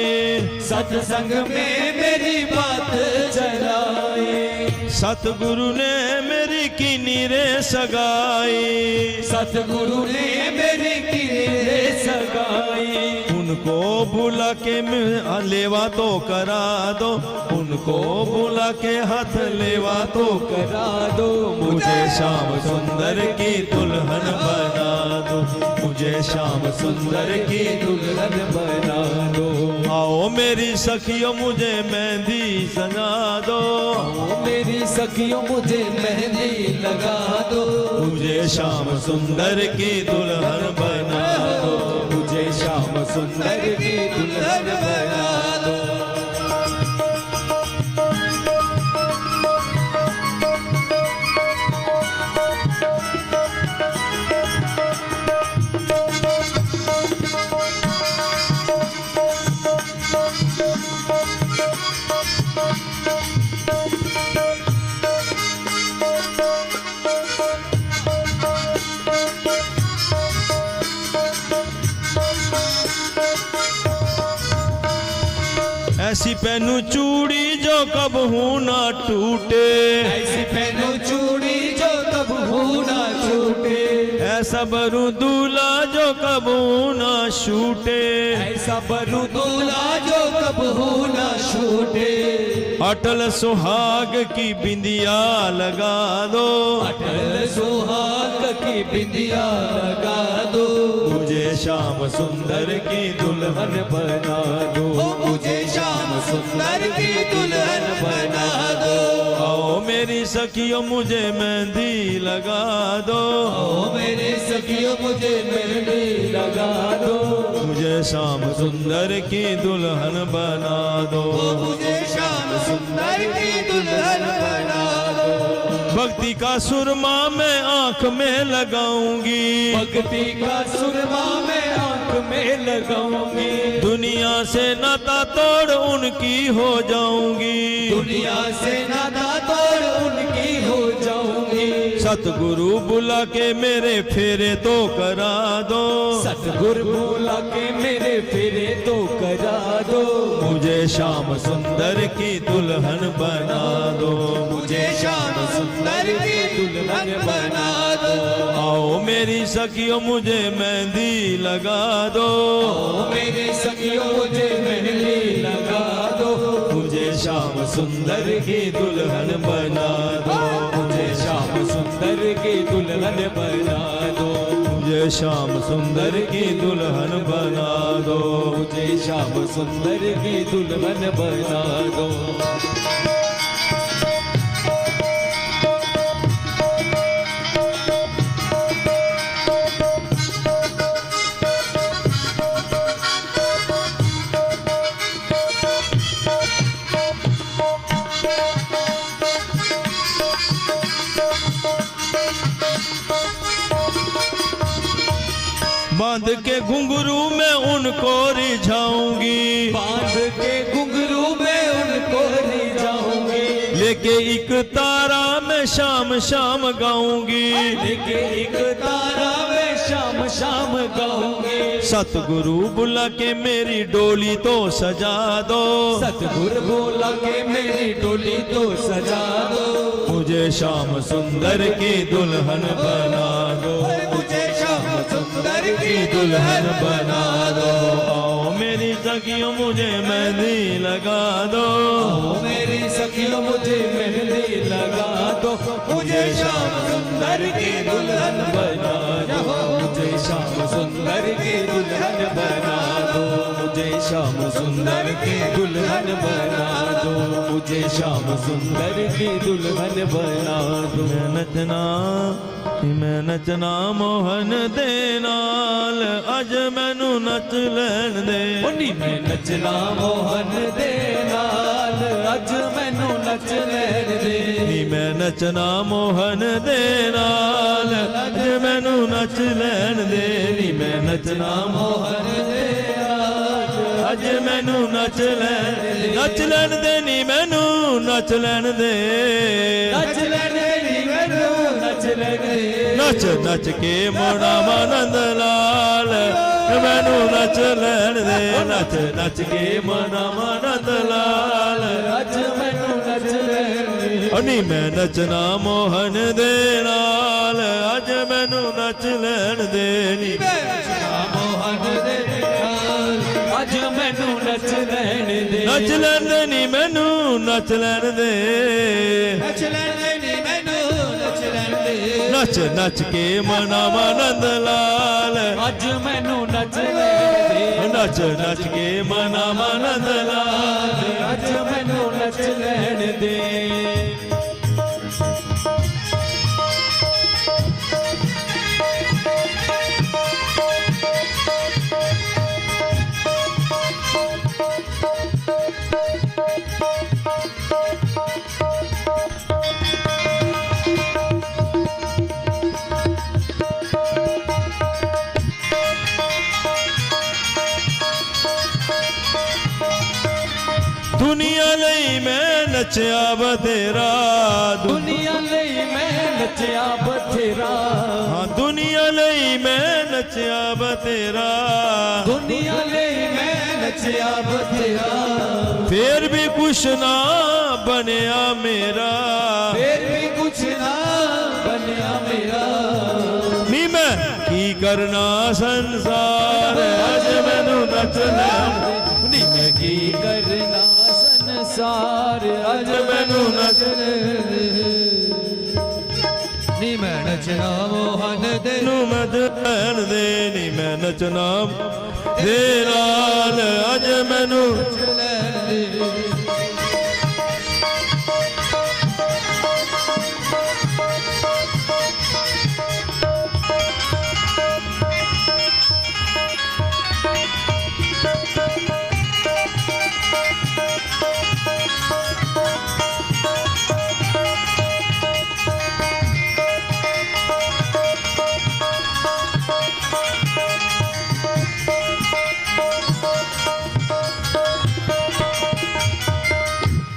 सत्संग में मेरी बात चलाए, सतगुरु ने मेरी कीनी रे सगाई, सतगुरु ने मेरी कीनी सगाई, उनको बुला के लेवा तो करा दो, उनको बुला के हाथ लेवा तो करा दो, मुझे श्याम सुंदर की दुल्हन बना दो, मुझे श्याम सुंदर की दुल्हन बना दो। आओ मेरी सखियों मुझे मेहंदी सजा दो, आओ मेरी सखियों मुझे मेहंदी लगा दो, मुझे श्याम सुंदर की दुल्हन बना दो, मुझे सुंदर की दुल्हन बना दो। ऐसी पहनू चूड़ी जो कबहू ना टूटे, ऐसी पहनो चूड़ी जो कबहू ना छूटे, ऐसा बरू दूल्हा जो कबहू ना छूटे, ऐसा बरू दूल्हा जो कबहू ना छूटे। अटल सुहाग की बिंदिया लगा दो, अटल सुहाग की बिंदिया लगा दो, मुझे श्याम सुंदर की दुल्हन बना दो, मुझे श्याम सुंदर की दुल्हन बना दो। आओ मेरी सखियों मुझे मेहंदी लगा दो, ओ मेरे सखियों मुझे मेहंदी लगा दो, मुझे श्याम सुंदर की दुल्हन बना दो, मुझे श्याम सुंदर की दुल्हन बना दो। भक्ति का सुरमा मैं आंख में लगाऊंगी, भक्ति का सुरमा मैं आंख में लगाऊंगी, दुनिया से नाता तोड़ उनकी हो जाऊंगी, दुनिया से नाता तोड़ उनकी हो जाऊंगी। सतगुरु बुला के मेरे फेरे तो करा दो, सतगुरु बुला के मेरे फेरे तो करा दो, मुझे श्याम सुंदर की दुल्हन बना दो, मुझे श्याम सुंदर की दुल्हन बना दो। आओ मेरी सखियों मुझे मेहंदी लगा दो, ओ मेरे सखियों मुझे मेहंदी लगा दो, मुझे श्याम सुंदर की दुल्हन बना दो, मुझे श्याम सुंदर की दुल्हन बना दो, मुझे श्याम सुंदर की दुल्हन बना दो, मुझे श्याम सुंदर की दुल्हन बना दो। बांध के घुंघरू में उनको रिझाऊंगी, बांध के घुंघरू में उनको रिझाऊंगी, लेके एक तारा मैं शाम शाम गाऊंगी, लेके एक तारा मैं शाम शाम गाऊंगी। सतगुरु बुला के मेरी डोली तो सजा दो, सतगुरु बोला के मेरी डोली तो सजा दो, मुझे श्याम सुंदर की दुल्हन बना दो, मुझे श्याम सुंदर की दुल्हन बना दो। आओ मेरी सखियों मुझे मेहंदी लगा दो, ओ मेरी सखियों मुझे मेहंदी लगा दो, मुझे श्याम सुंदर की दुल्हन बना दो, मुझे श्याम सुंदर की दुल्हन बना दो, मुझे श्याम सुंदर की दुल्हन बना दो, मुझे श्याम सुंदर की दुल्हन बना दो। मैं नचना मोहन दे नाल, अज मैनू नच लैन दे, उन्हीं में नचना मोहन दे नाल, अज मैनू नच लैन दे, नी मैं नचना मोहन दे नाल, अज मैनू नच लैन दे, नी मैं नचना मोहन दे नाल, अज मैनू नच लैन दे, नी मैनू नच लैन दे, नच लैन दे नी मैनू नच लैन दे, नच नच के मोड़ा आनंद लाल, मैनू नच लैन दे, नच नच के मोड़ा आनंद लाल, अज मैनू नच लैन दे, नी मैं नचना मोहन दे नाल, अज मैनू नच लैन दे, नी नचना मोहन दे नाल, अज मैनू नच लैन दे, नच लैन दे, नी मैनू नच लैन दे, नच लैन दे नी मैनू नच लैन दे, नच नच के मना आनंद लाल, अज मैनू नच लैन दे, नच नच के मना आनंद लाल, अज मैनू नच लैन दे। ਦੁਨੀਆ ਲਈ ਮੈਂ ਨੱਚਿਆ ਬਥੇਰਾ ਦੁਨੀਆ ਲਈ ਮੈਂ ਨੱਚਿਆ ਬਥੇਰਾ ਹਾਂ ਦੁਨੀਆ ਲਈ ਮੈਂ ਨੱਚਿਆ ਬਥੇਰਾ ਦੁਨੀਆ ਲਈ ਮੈਂ ਨੱਚਿਆ ਬਥੇਰਾ ਫੇਰ ਵੀ ਕੁਛ ਨਾ ਬਣਿਆ ਮੇਰਾ ਫੇਰ ਵੀ ਕੁਛ ਨਾ ਬਣਿਆ ਮੇਰਾ ਨੀ ਮੈਂ ਕੀ ਕਰਨਾ ਸੰਸਾਰ ਅੱਜ ਮੈਨੂੰ ਨੱਚ ਲੈਣ ਦੇ ਨੀ ਮੈਂ ਕੀ ਕਰਨਾ ਸੰਸਾਰ ਅੱਜ ਮੈਨੂੰ ਨੱਚ ਨੀ ਮੈਂ ਨੱਚਣਾ ਮੋਹਨ ਦੇ ਨੂੰ ਮਦ ਲੈਣ ਦੇ ਨੀ ਮੈਂ ਨੱਚਣਾ ਦੇ ਨਾਲ ਅੱਜ ਮੈਨੂੰ ਲੈਣ ਦੇ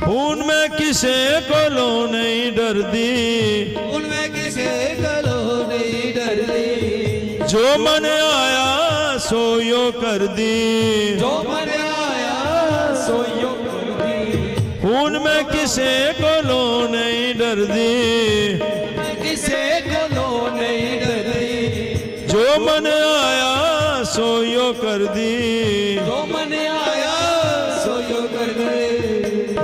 ਹੁਣ ਮੈਂ ਕਿਸੇ ਕੋਲੋਂ ਨਹੀਂ ਡਰਦੀ ਹੁਣ ਮੈਂ ਕਿਸੇ ਕੋਲੋਂ ਨਹੀਂ ਡਰਦੀ ਜੋ ਮਨ ਆਇਆ ਸੋਇਓ ਕਰਦੀ ਜੋ ਮਨ ਆਇਆ ਸੋਇਓ ਕਰਦੀ ਹੁਣ ਮੈਂ ਕਿਸੇ ਕੋਲੋਂ ਨਹੀਂ ਡਰਦੀ ਕਿਸੇ ਕੋਲੋਂ ਨਹੀਂ ਡਰਦੀ ਜੋ ਮਨ ਆਇਆ ਸੋਇਓ ਕਰਦੀ ਜੋ ਮਨ ਆਇਆ ਸੋਇਓ ਕਰਦੀ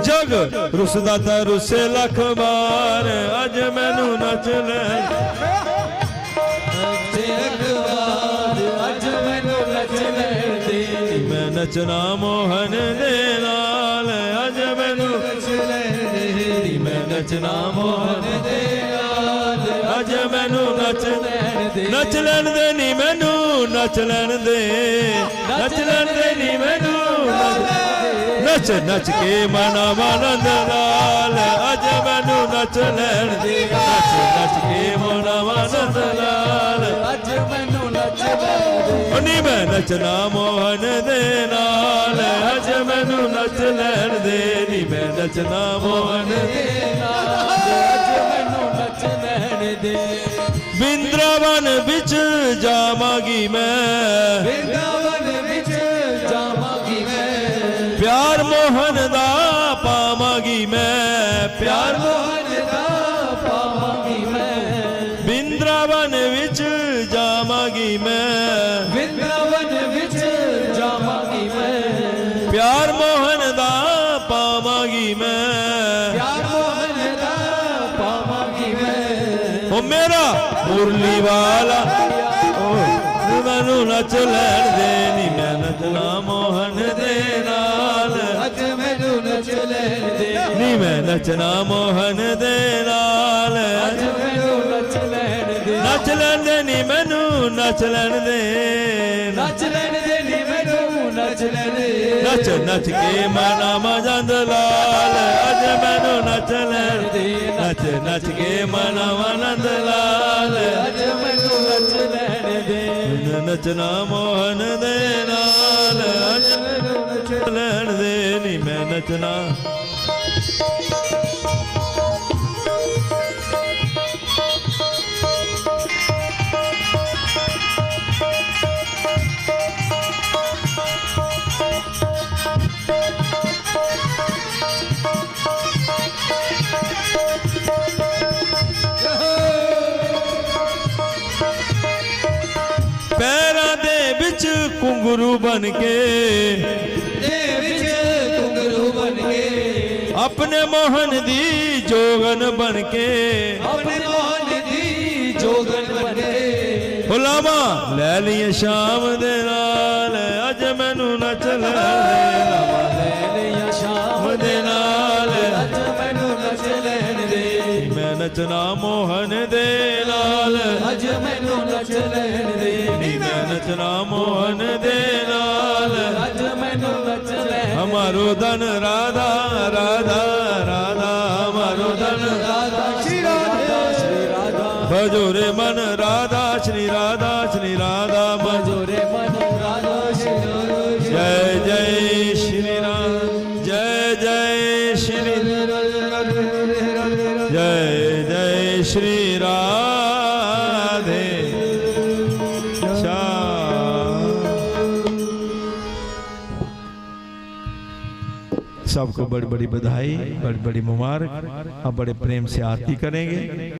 ਜਗ ਰੁੱਸਦਾ ਤਾਂ ਰੁੱਸੇ ਲੱਖ ਵਾਰ ਅੱਜ ਮੈਨੂੰ ਨੱਚ ਲੈ ਰਖਵਾਰ ਅੱਜ ਮੈਨੂੰ ਨੱਚ ਲੈਣ ਦੇ ਮੈਂ ਨੱਚਣਾ ਮੋਹਨ ਦੇ ਨਾਲ ਅੱਜ ਮੈਨੂੰ ਨੱਚ ਲੈਣ ਦੇ ਮੈਂ ਨੱਚਣਾ ਮੋਹਨ ਦੇ ਨਾਲ ਅੱਜ ਮੈਨੂੰ ਨੱਚ ਲੈਣ ਦੇ ਨੱਚ ਲੈਣ ਦੇ ਨੀ ਮੈਨੂੰ ਨੱਚ ਲੈਣ ਦੇ ਨੱਚ ਲੈਣ ਦੇ ਨੀ ਮੈਨੂੰ ਨੱਚ ਨੱਚ ਕੇ ਮਨ ਆਨੰਦ ਨਾਲ ਅੱਜ ਮੈਨੂੰ ਨੱਚ ਲੈਣ ਦੇ ਨੱਚ ਨੱਚ ਕੇ ਮਨ ਆਨੰਦ ਨਾਲ ਅੱਜ ਮੈਨੂੰ ਨੱਚ ਲੈਣ ਦੇ ਨੀ ਮੈਂ ਨੱਚਣਾ ਮੋਹਨ ਦੇ ਨਾਲ ਅੱਜ ਮੈਨੂੰ ਨੱਚ ਲੈਣ ਦੇ ਨੀ ਮੈਂ ਨੱਚਣਾ ਮੋਹਨ ਦੇ ਨਾਲ ਅੱਜ ਮੈਨੂੰ ਨੱਚ ਲੈਣ ਦੇ ਬਿੰਦਰਾਵਨ ਵਿੱਚ ਜਾਵਾਂਗੀ ਮੈਂ ਬਿੰਦਾਵਨ ਵਿੱਚ ਜਾਵਾਂਗੀ ਮੈਂ ਪਿਆਰ ਮੋਹਨ ਦਾ ਪਾਵਾਂਗੀ ਮੈਂ ਪਿਆਰ ਮੋਹਨ ਦਾ ਪਾਵਾਂਗੀ ਮੈਂ ਬਿੰਦਰਾਵਨ ਵਿੱਚ ਜਾਵਾਂਗੀ ਮੈਂ ਬਿੰਦਾਵਨ ਵਿੱਚ ਜਾਵਾਂਗੀ ਮੈਂ ਪਿਆਰ ਮੋਹਨ ਦਾ ਪਾਵਾਂਗੀ ਮੈਂ ਪਿਆਰ ਮੋਹਨ ਦਾ ਪਾਵਾਂਗੀ ਮੈਂ ਉਹ ਮੇਰਾ ਮੁਰਲੀ ਵਾਲਾ ਉਹ ਮੈਨੂੰ ਨੱਚ ਲੈਣ ਦੇ ਨੀ ਮੈਂ ਨੱਚਣਾ ਮੋਹਨ ਦੇ ਨਾਲ ਅੱਜ ਮੈਨੂੰ ਨੱਚ ਲੈਣ ਦੇ ਨੀ ਮੈਂ ਨੱਚਣਾ ਮੋਹਨ ਦੇ ਨਾਲ ਅੱਜ ਮੈਨੂੰ ਨੱਚ ਲੈਣ ਦੇ ਨੱਚ ਲੈਣ ਦੇ ਨੀ ਮੈਨੂੰ ਨੱਚ ਲੈਣ ਦੇ ਨੱਚ ਲੈਣ ਦੇ ਨੀ ਮੈਨੂੰ ਨੱਚ ਲੈਣ ਦੇ ਨੱਚ ਨੱਚ ਕੇ ਮਨਾ ਮਜੰਦ ਲਾਲ ਅੱਜ ਮੈਨੂੰ ਨੱਚ ਲੈਣ ਦੇ ਨੱਚ ਨੱਚ ਕੇ ਮਨਾ ਆਨੰਦ ਲਾਲ ਅੱਜ ਮੈਨੂੰ ਨੱਚ ਲੈਣ ਦੇ ਨੱਚਣਾ ਮੋਹਨ ਦੇ ਨਾਲ ਅੱਜ ਮੈਨੂੰ ਨੱਚ ਲੈਣ ਦੇ ਨੀ ਮੈਂ ਨੱਚਣਾ ਪੈਰਾਂ ਦੇ ਵਿੱਚ ਘੁੰਗਰੂ ਬਨ ਕੇ ਦੇ ਵਿੱਚ ਘੁੰਗਰੂ ਬਣ ਕੇ ਆਪਣੇ ਮੋਹਨ ਦੀ ਜੋਗਨ ਬਨ ਕੇ ਆਪਣੇ ਮੋਹਨ ਦੀ ਜੋਗਨ ਬਣ ਕੇ ਹੁਲਾਵਾ ਲੈ ਲਈਏ ਸ਼ਾਮ ਦੇ ਨਾਲ ਅੱਜ ਮੈਨੂੰ ਨੱਚ ਲੈਣ ਦੇ ਲਾਵਾ ਲੈ ਲਿਆ ਸ਼ਾਮ ਦੇ ਨਾਲ ਅੱਜ ਮੈਨੂੰ ਨੱਚ ਲੈਣ ਦੇ ਮੈਂ ਨੱਚਣਾ ਮੋਹਨ ਦੇ ਨਾਲ ਅੱਜ ਮੈਨੂੰ ਨੱਚ ਲੈਣ ਦੇ ਨੀ ਮੈਂ ਨੱਚਣਾ ਮੋਹਨ ਦੇ ਨਾਲ ਅੱਜ ਮੈਨੂੰ ਨੱਚ ਲੈਣ ਹਮਾਰੋ ਧਨ ਰਾਧਾ ਰਾਧਾ ਰਾਧਾ ਹਮਾਰੋ ਧਨ ਰਾਧਾ ਸ਼੍ਰੀ ਰਾਧਾ ਸ਼੍ਰੀ ਰਾਧਾ ਭਜੋ ਰੇ ਮਨ ਰਾਧਾ ਸ਼੍ਰੀ ਰਾਧਾ ਭਜੋ ਜੋਰੇ ਮਨ ਰਾਧਾ ਸ਼੍ਰੀ ਰਾਧਾ ਜੈ ਜੈ ਸ਼੍ਰੀ ਰਾਮ ਜੈ ਜੈ सबको बड़ी बड़ी बधाई, बड़ी बड़ी मुबारक। अब बड़े प्रेम से आरती करेंगे।